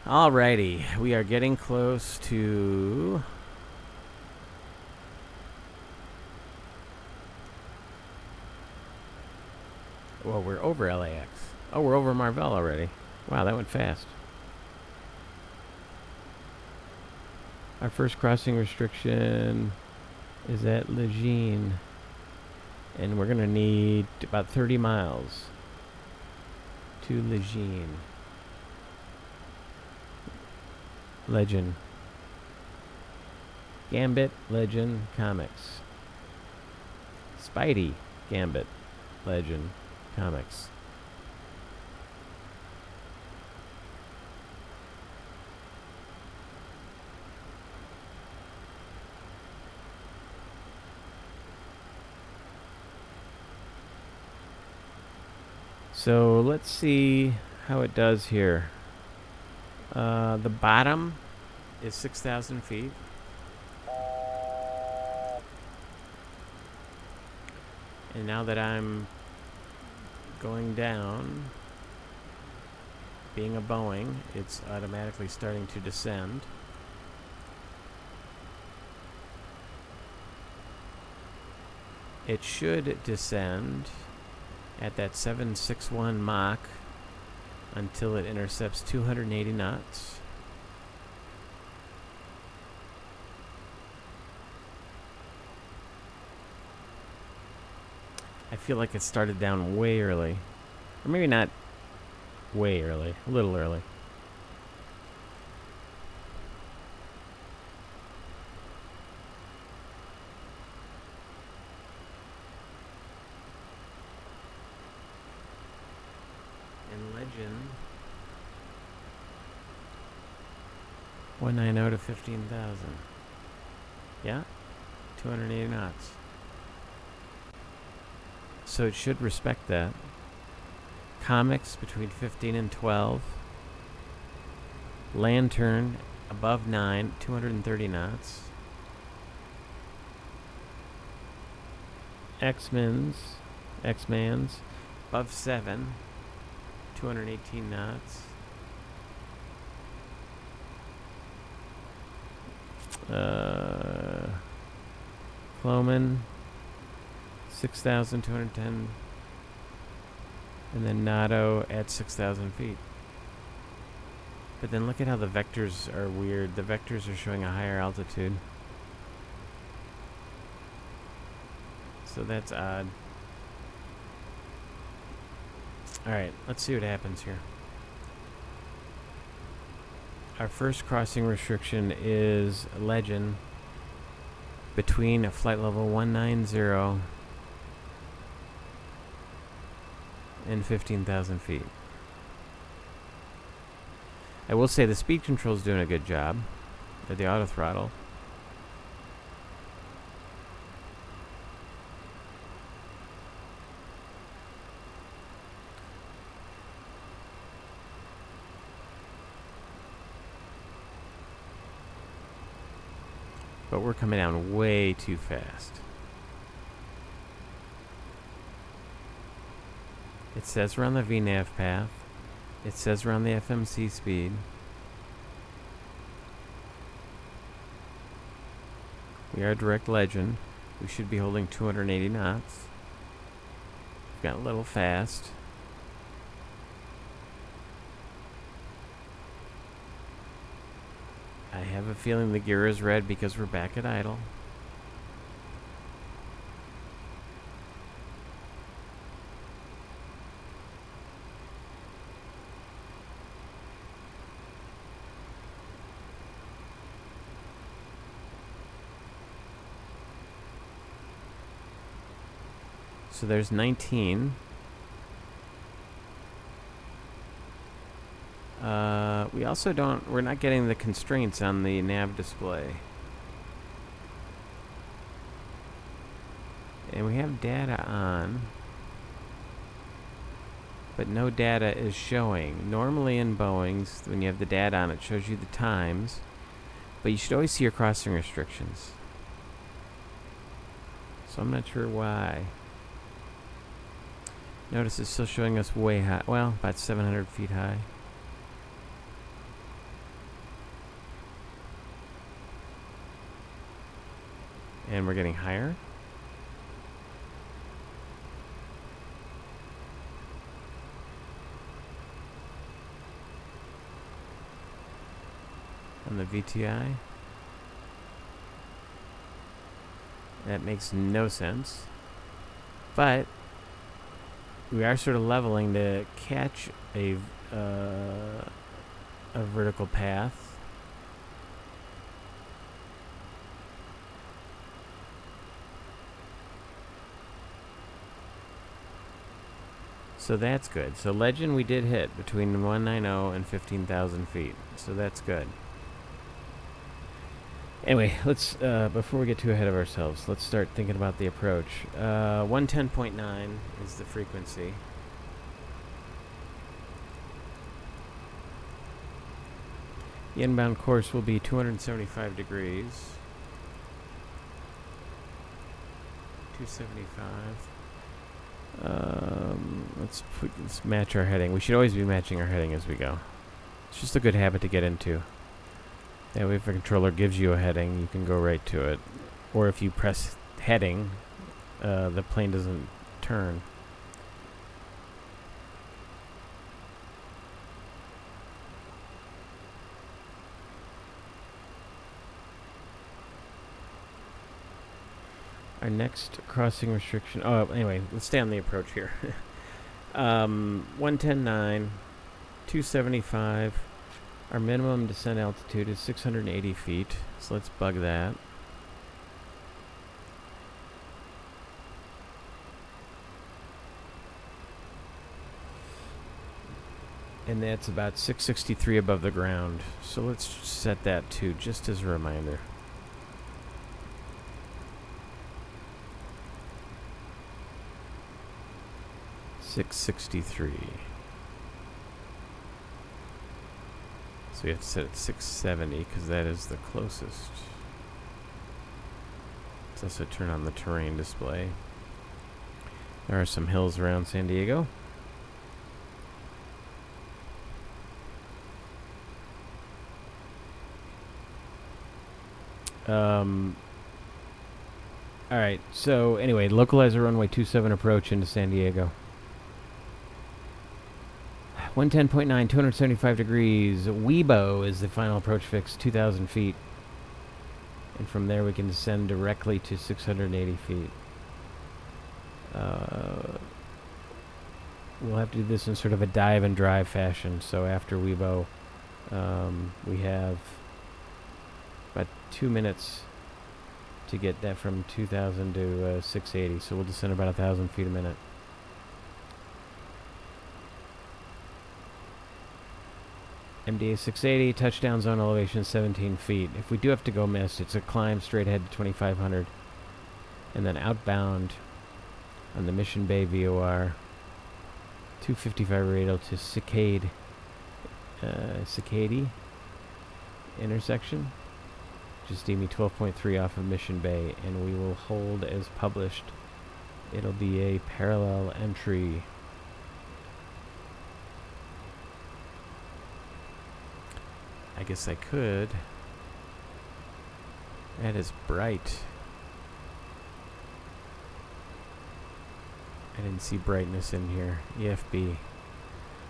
Alrighty, we are getting close to well, we're over LAX. Oh, we're over Marvell already. Wow, that went fast. Our first crossing restriction is at Lejeune, and we're going to need about 30 miles to Lejeune. Legend. Gambit, Legend, Comics. Spidey, Gambit, Legend, Comics. So let's see how it does here. The bottom is 6,000 feet. And now that I'm going down, being a Boeing, it's automatically starting to descend. It should descend at that 761 Mach until it intercepts 280 knots. I feel like it started down way early. Or maybe not way early, a little early. And legend 190 to 15,000. Yeah, 280 knots. So it should respect that. Comics between 15 and 12. Lantern above 9, 230 knots. X-Mans above 7, 218 knots. Cloman 6,210, and then Nado at 6,000 feet. But then look at how the vectors are weird. The vectors are showing a higher altitude. So that's odd. Alright, let's see what happens here. Our first crossing restriction is legend between a flight level 190 and 15,000 feet. I will say the speed control is doing a good job at the auto throttle. But we're coming down way too fast. It says we're on the VNAV path. It says we're on the FMC speed. We are direct legend. We should be holding 280 knots. Got a little fast. I have a feeling the gear is red because we're back at idle. So there's 19. We also we're not getting the constraints on the nav display. And we have data on, but no data is showing. Normally in Boeings, when you have the data on, it shows you the times, but you should always see your crossing restrictions. So I'm not sure why. Notice it's still showing us way high, well, about 700 feet high. And we're getting higher. On the VTI. That makes no sense. But we are sort of leveling to catch a vertical path. So that's good. So legend we did hit between 190 and 15,000 feet. So that's good. Anyway, let's before we get too ahead of ourselves, let's start thinking about the approach. 110.9 is the frequency. The inbound course will be 275 degrees. 275. Let's match our heading. We should always be matching our heading as we go. It's just a good habit to get into. That way, if a controller gives you a heading, you can go right to it. Or if you press heading, the plane doesn't turn. Our next crossing restriction. Oh, anyway, let's stay on the approach here. 110.9, 275. Our minimum descent altitude is 680 feet, so let's bug that. And that's about 663 above the ground, so let's set that to just as a reminder. .663. So we have to set it 670 because that is the closest. Let's also turn on the terrain display. There are some hills around San Diego. Alright, so anyway, localizer runway 27 approach into San Diego. 110.9, 275 degrees. Weibo is the final approach fix, 2,000 feet. And from there we can descend directly to 680 feet. We'll have to do this in sort of a dive and drive fashion. So after Weibo, we have about 2 minutes to get that from 2,000 to 680. So we'll descend about 1,000 feet a minute. MDA 680, touchdown zone elevation 17 feet. If we do have to go missed, it's a climb straight ahead to 2,500. And then outbound on the Mission Bay VOR, 255 radial to Cicade intersection. Just DME 12.3 off of Mission Bay, and we will hold as published. It'll be a parallel entry. I guess I could. That is bright. I didn't see brightness in here. EFB.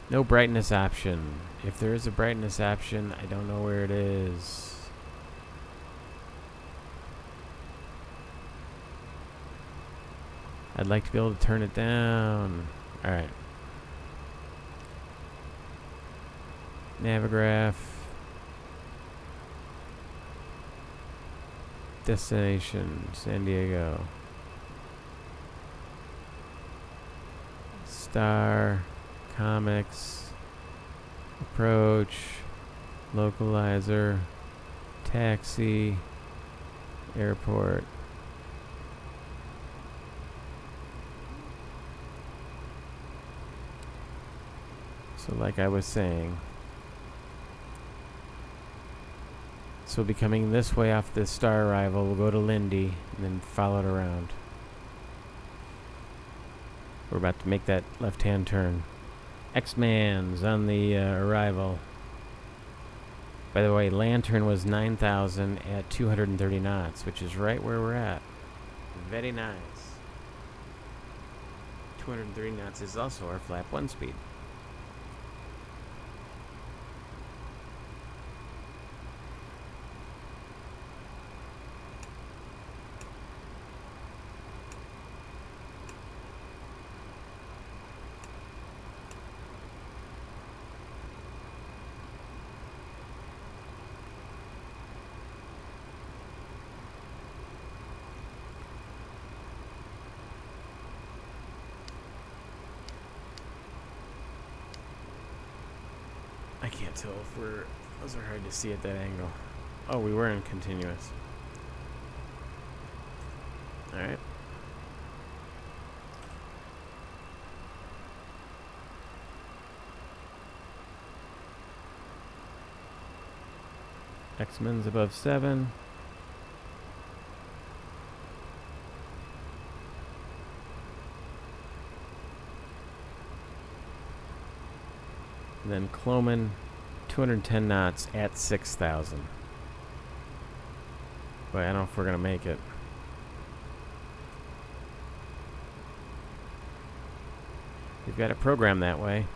No brightness option. If there is a brightness option, I don't know where it is. I'd like to be able to turn it down. Alright. Navigraph. Destination, San Diego. Star, comics, approach, localizer, taxi, airport. So like I was saying, so we'll be coming this way off this star arrival. We'll go to Lindy and then follow it around. We're about to make that left-hand turn. X-Man's on the arrival. By the way, Lantern was 9,000 at 230 knots, which is right where we're at. Very nice. 230 knots is also our flap 1 speed. I can't tell if we're... Those are hard to see at that angle. Oh, we were in continuous. Alright. X-Men's above 7. And then Cloman, 210 knots at 6,000. But I don't know if we're going to make it. We've got it programmed that way.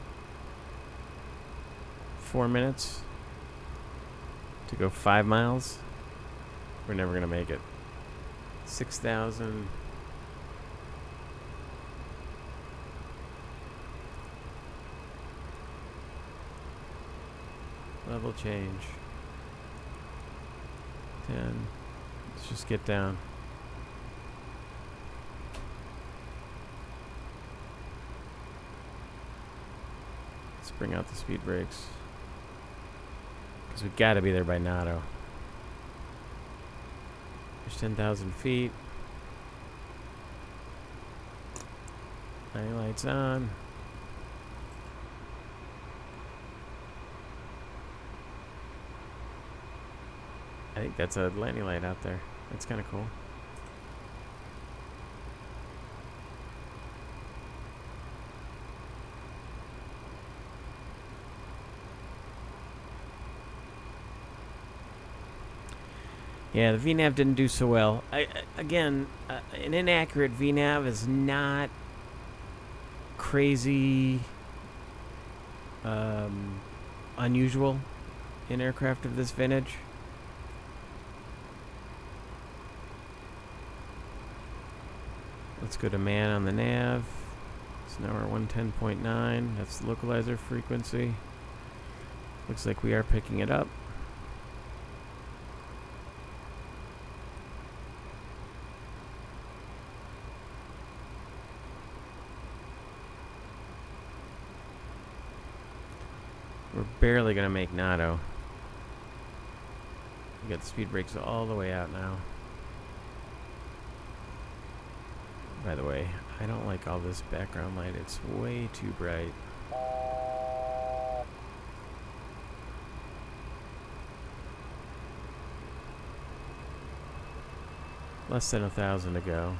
4 minutes to go 5 miles. We're never going to make it. 6,000. Level change. 10. Let's just get down. Let's bring out the speed brakes. Because we've got to be there by Nato. There's 10,000 feet. Landing lights on. I think that's a landing light out there. That's kind of cool. Yeah, the VNAV didn't do so well. Again, an inaccurate VNAV is not crazy unusual in aircraft of this vintage. Let's go to man on the nav. So now we're 110.9. That's the localizer frequency. Looks like we are picking it up. We're barely going to make Nato. We got the speed brakes all the way out now. By the way, I don't like all this background light. It's way too bright. Less than 1,000 to go.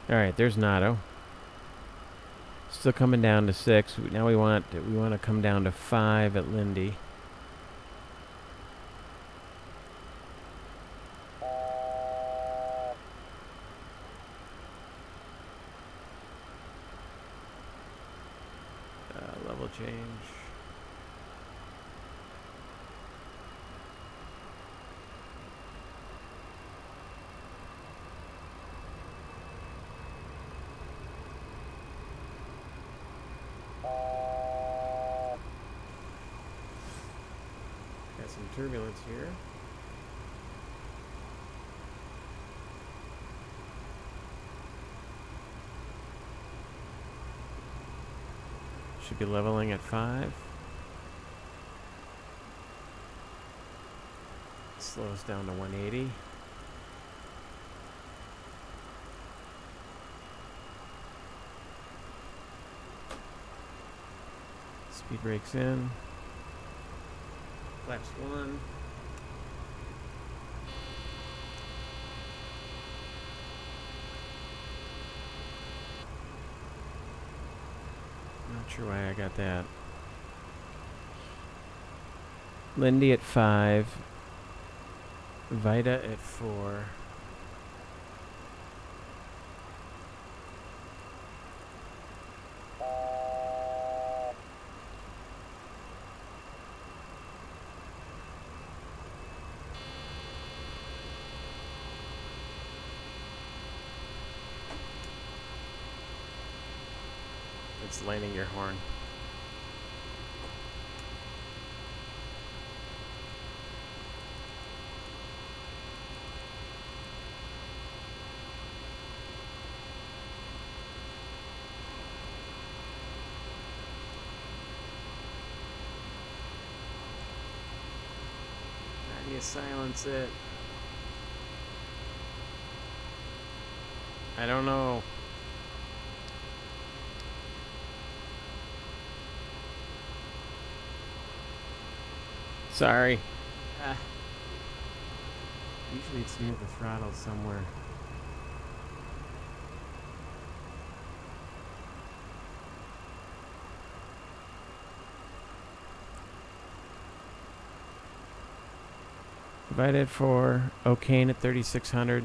Alright, there's Nato. Still coming down to 6. Now we want to come down to 5 at Lindy. Level change. Some turbulence here. Should be leveling at 5. Slow us down to 180. Speed brakes in. Flaps 1. Not sure why I got that. Lindy at 5. Vita at 4. It's landing your horn. How do you silence it? I don't know. Sorry. Usually it's near the throttle somewhere. Divided for O'Kane at 3600.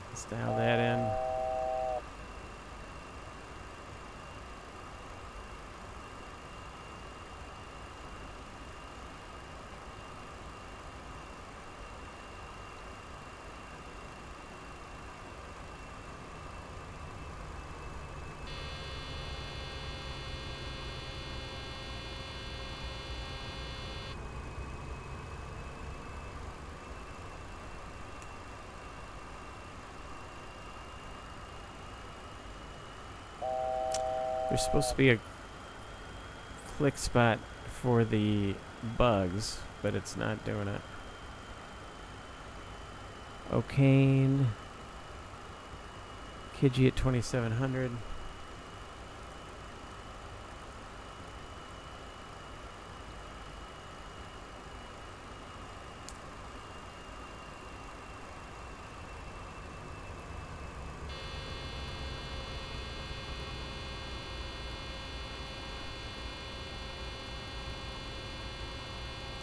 Let's dial that in. There's supposed to be a click spot for the bugs, but it's not doing it. O'Kane. Kidji at 2700.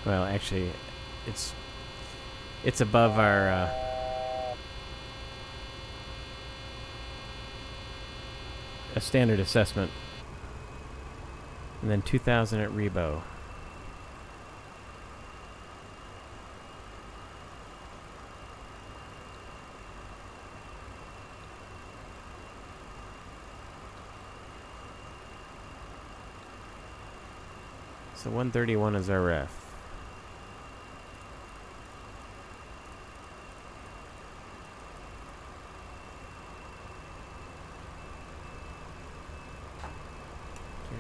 Well, actually, it's above our a standard assessment, and then 2000 at Rebo. So 131 is our ref.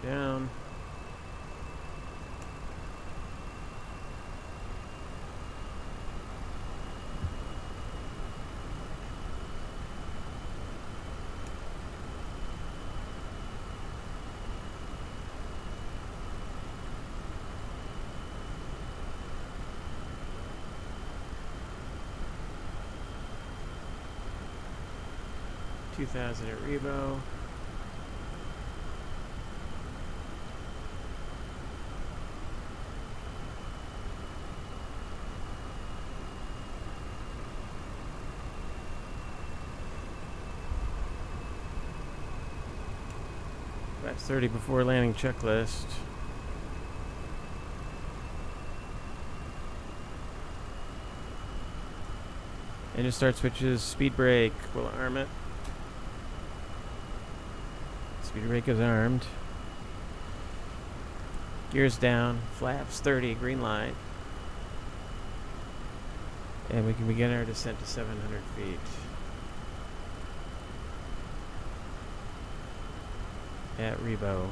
Down. $2,000 at Rebo. That's 30 before landing checklist. Engine start switches, speed brake, will arm it. Speed brake is armed. Gears down, flaps 30, green light. And we can begin our descent to 700 feet. At Rebo.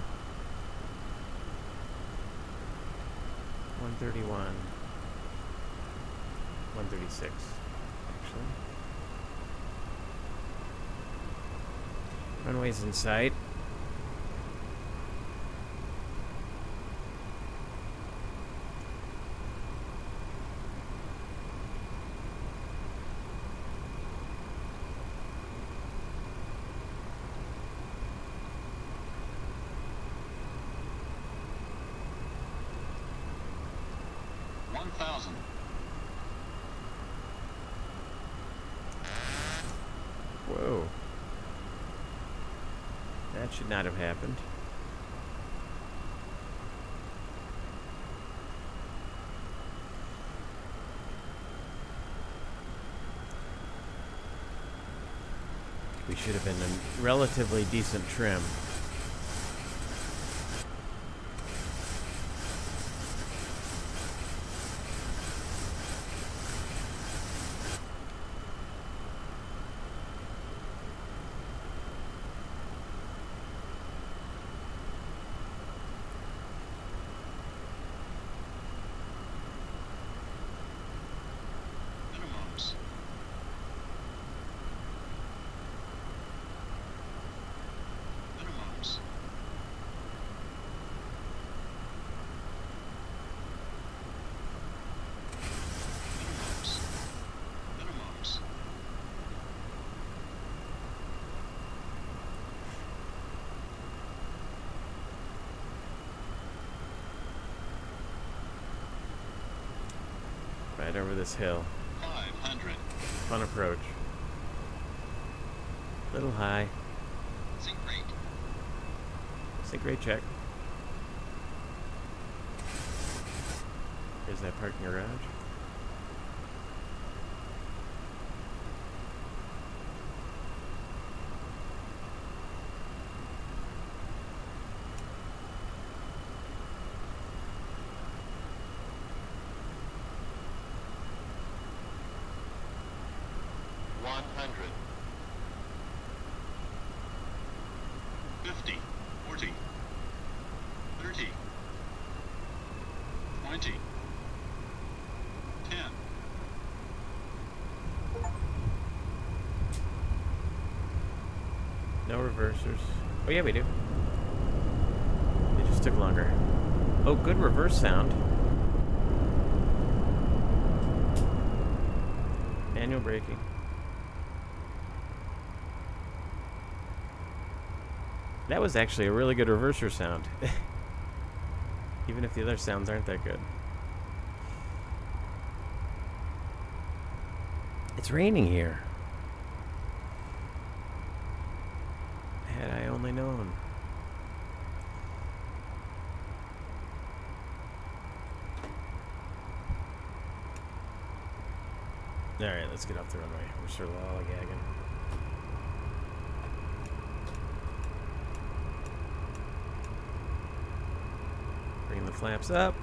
131. 136, actually. Runway's in sight. Whoa. That should not have happened. We should have been in relatively decent trim. get over this hill. 500. Fun approach. Little high. Sink rate. Sink rate check. Here's that parking garage. $100. 50, 40, 30, 20, 10. No reversers. Oh yeah, we do. They just took longer. Oh, good reverse sound. Manual braking. That was actually a really good reverser sound. Even if the other sounds aren't that good. It's raining here. Had I only known. Alright, let's get off the runway. We're sort of lollygagging. Bring the flaps up.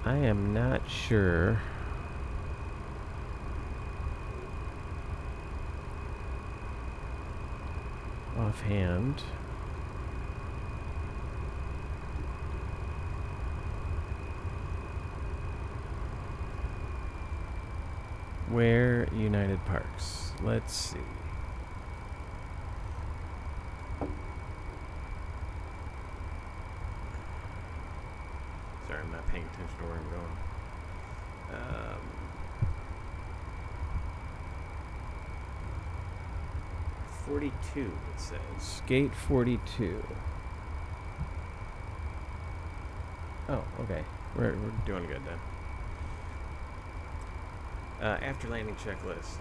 I am not sure offhand where United parks. Let's see. Sorry, I'm not paying attention to where I'm going. 42, it says. Gate 42. Oh, okay. We're doing good then. After landing checklist.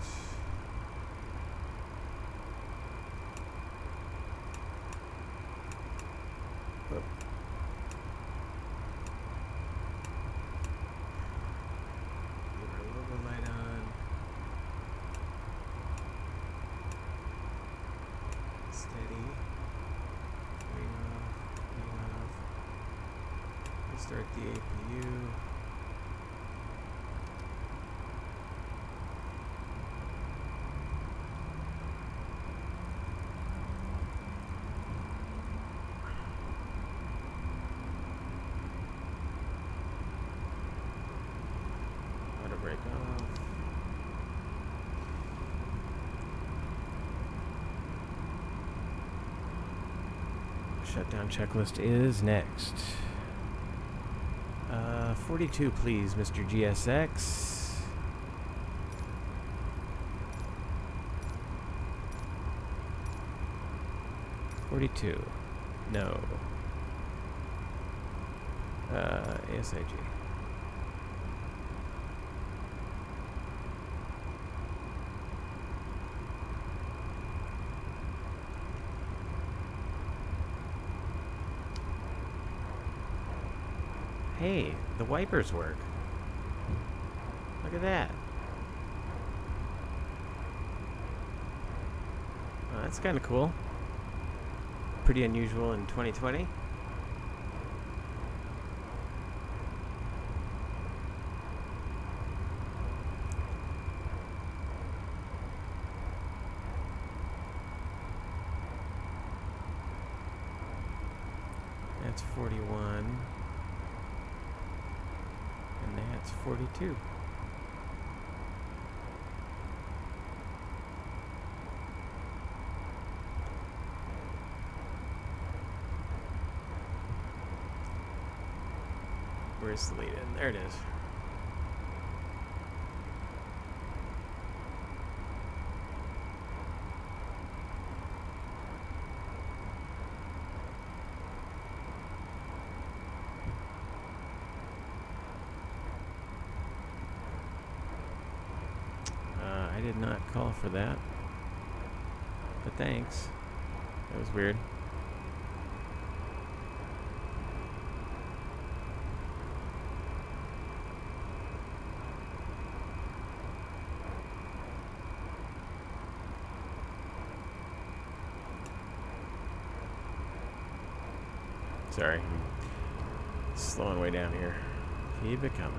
Oh. Light on. Steady. Wing off. Restart the APU. Auto brake off. Shutdown checklist is next. 42, please, Mr. GSX. $42. No. ASIG. Hey, the wipers work. Look at that. That's kind of cool. Pretty unusual in 2020. That's 41. And that's 42. Where's the lead in? There it is. I did not call for that. But thanks. That was weird. Sorry. I'm slowing way down here. Keep it coming.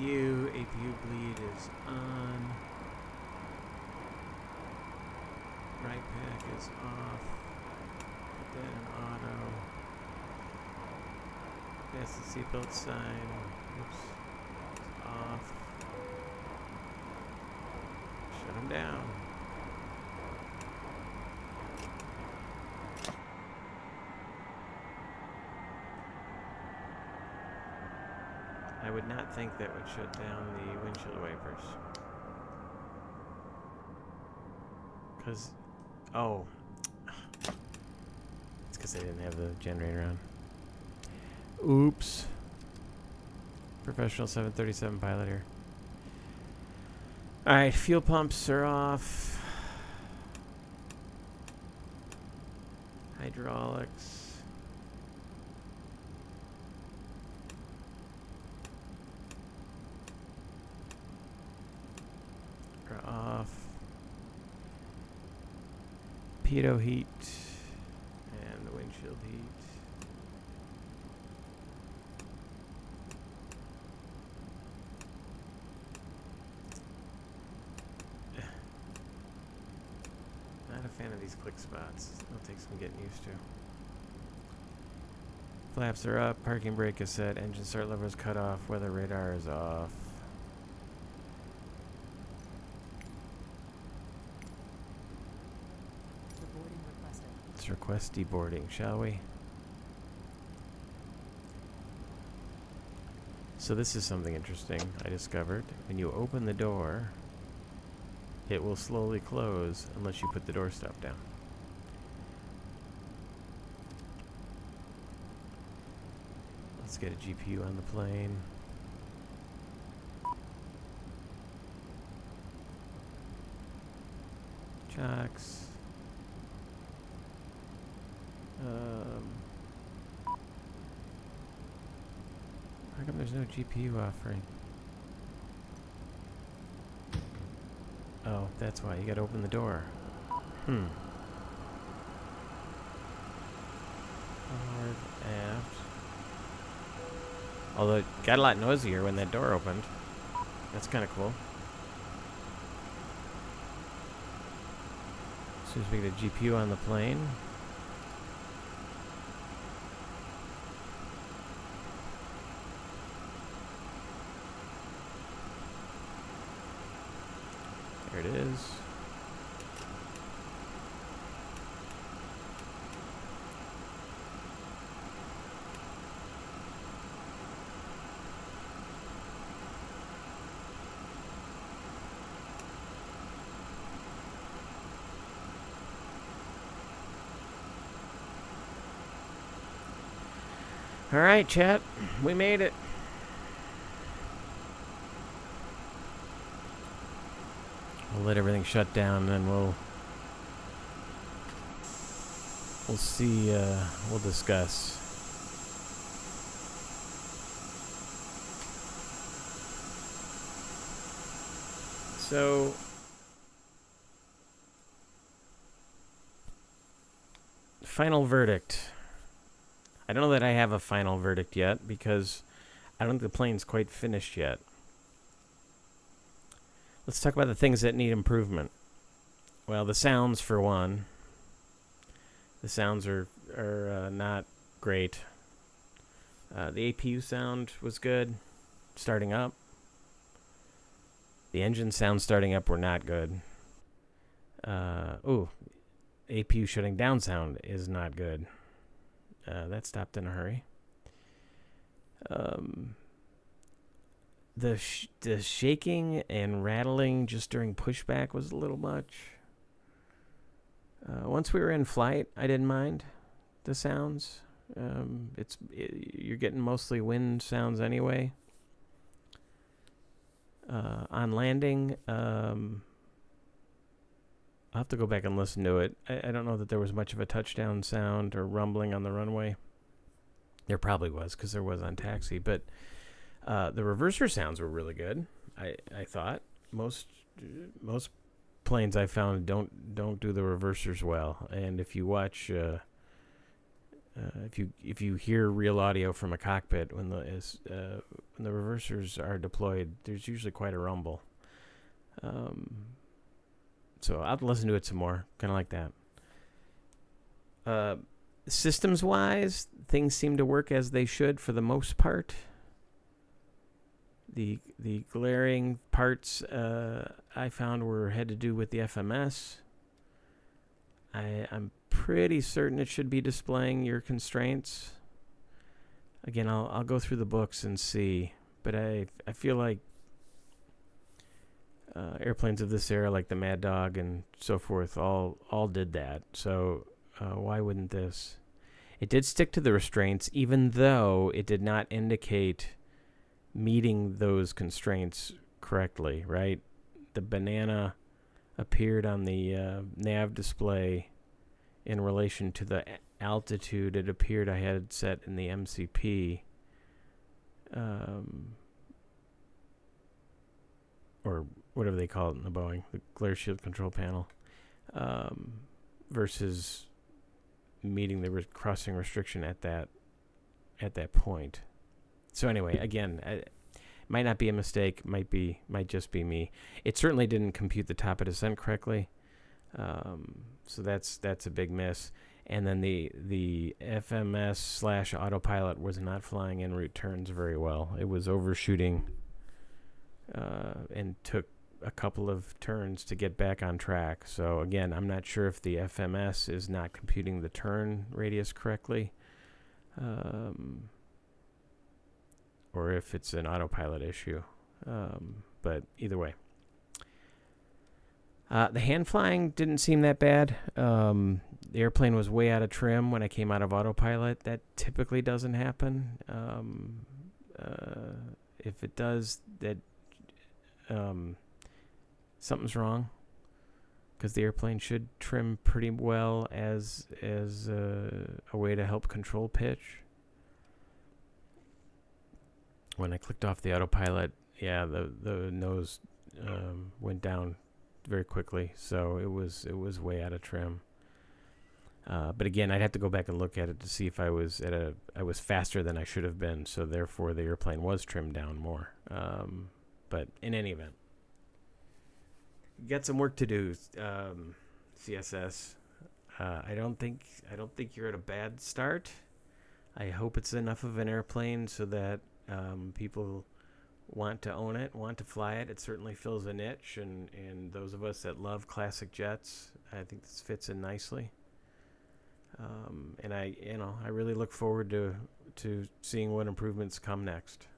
APU bleed is on. Right pack is off. Put that in auto. Yes, the seatbelt sign. Oops. It's off. Shut them down. I would not think that would shut down the windshield wipers. Because, oh. It's because they didn't have the generator on. Oops. Professional 737 pilot here. Alright, fuel pumps are off. Hydraulics. Off. Pitot heat and the windshield heat. Not a fan of these click spots. It'll take some getting used to. Flaps are up, parking brake is set, engine start lever is cut off, weather radar is off. Let's request deboarding, shall we? So this is something interesting I discovered. When you open the door, it will slowly close unless you put the doorstop down. Let's get a GPU on the plane. Chocks. How come there's no GPU offering? Oh, that's why. You gotta open the door. Forward, aft. Although it got a lot noisier when that door opened. That's kind of cool. As soon as we get a GPU on the plane. There it is. All right, chat. We made it. We'll let everything shut down, and then we'll we'll see. We'll discuss. So, final verdict. I don't know that I have a final verdict yet because I don't think the plane's quite finished yet. Let's talk about the things that need improvement. Well, the sounds for one. The sounds are not great. The APU sound was good, starting up. The engine sounds starting up were not good. APU shutting down sound is not good. That stopped in a hurry. The shaking and rattling just during pushback was a little much. Once we were in flight, I didn't mind the sounds. You're getting mostly wind sounds anyway. On landing, I'll have to go back and listen to it. I don't know that there was much of a touchdown sound or rumbling on the runway. There probably was because there was on taxi, but the reverser sounds were really good. I thought most planes I found don't do the reversers well, and if you watch if you hear real audio from a cockpit when the reversers are deployed, there's usually quite a rumble. So I'll listen to it some more, kind of like that. Systems wise, things seem to work as they should for the most part. The glaring parts I found had to do with the FMS. I'm pretty certain it should be displaying your constraints. Again, I'll go through the books and see, but I feel like airplanes of this era, like the Mad Dog and so forth, all did that. So why wouldn't this? It did stick to the restraints, even though it did not indicate meeting those constraints correctly, right? The banana appeared on the nav display in relation to the altitude it appeared I had set in the MCP, or whatever they call it in the Boeing, the glare shield control panel, versus meeting the crossing restriction at that point. So anyway, again, it might not be a mistake, might just be me. It certainly didn't compute the top of descent correctly, so that's a big miss. And then the FMS / autopilot was not flying en route turns very well. It was overshooting and took a couple of turns to get back on track. So again, I'm not sure if the FMS is not computing the turn radius correctly, or if it's an autopilot issue. But either way. The hand flying didn't seem that bad. The airplane was way out of trim when I came out of autopilot. That typically doesn't happen. If it does, that something's wrong, because the airplane should trim pretty well as a way to help control pitch. When I clicked off the autopilot, yeah, the nose went down very quickly, so it was way out of trim. But again, I'd have to go back and look at it to see if I was faster than I should have been, so therefore the airplane was trimmed down more. But in any event, got some work to do, CSS. I don't think you're at a bad start. I hope it's enough of an airplane so that people want to own it, want to fly it. It certainly fills a niche, and those of us that love classic jets, I think this fits in nicely. And I really look forward to seeing what improvements come next.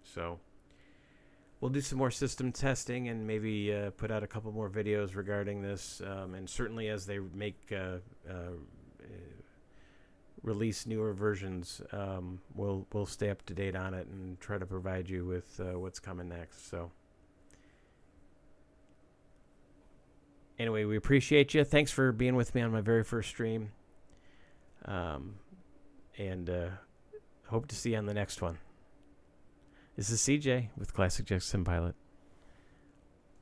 So we'll do some more system testing and maybe put out a couple more videos regarding this. And certainly as they release newer versions, we'll stay up to date on it and try to provide you with what's coming next. So anyway, we appreciate you. Thanks for being with me on my very first stream. And hope to see you on the next one. This is CJ with Classic Jackson Pilot.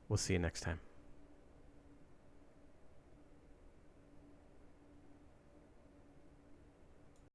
We'll see you next time.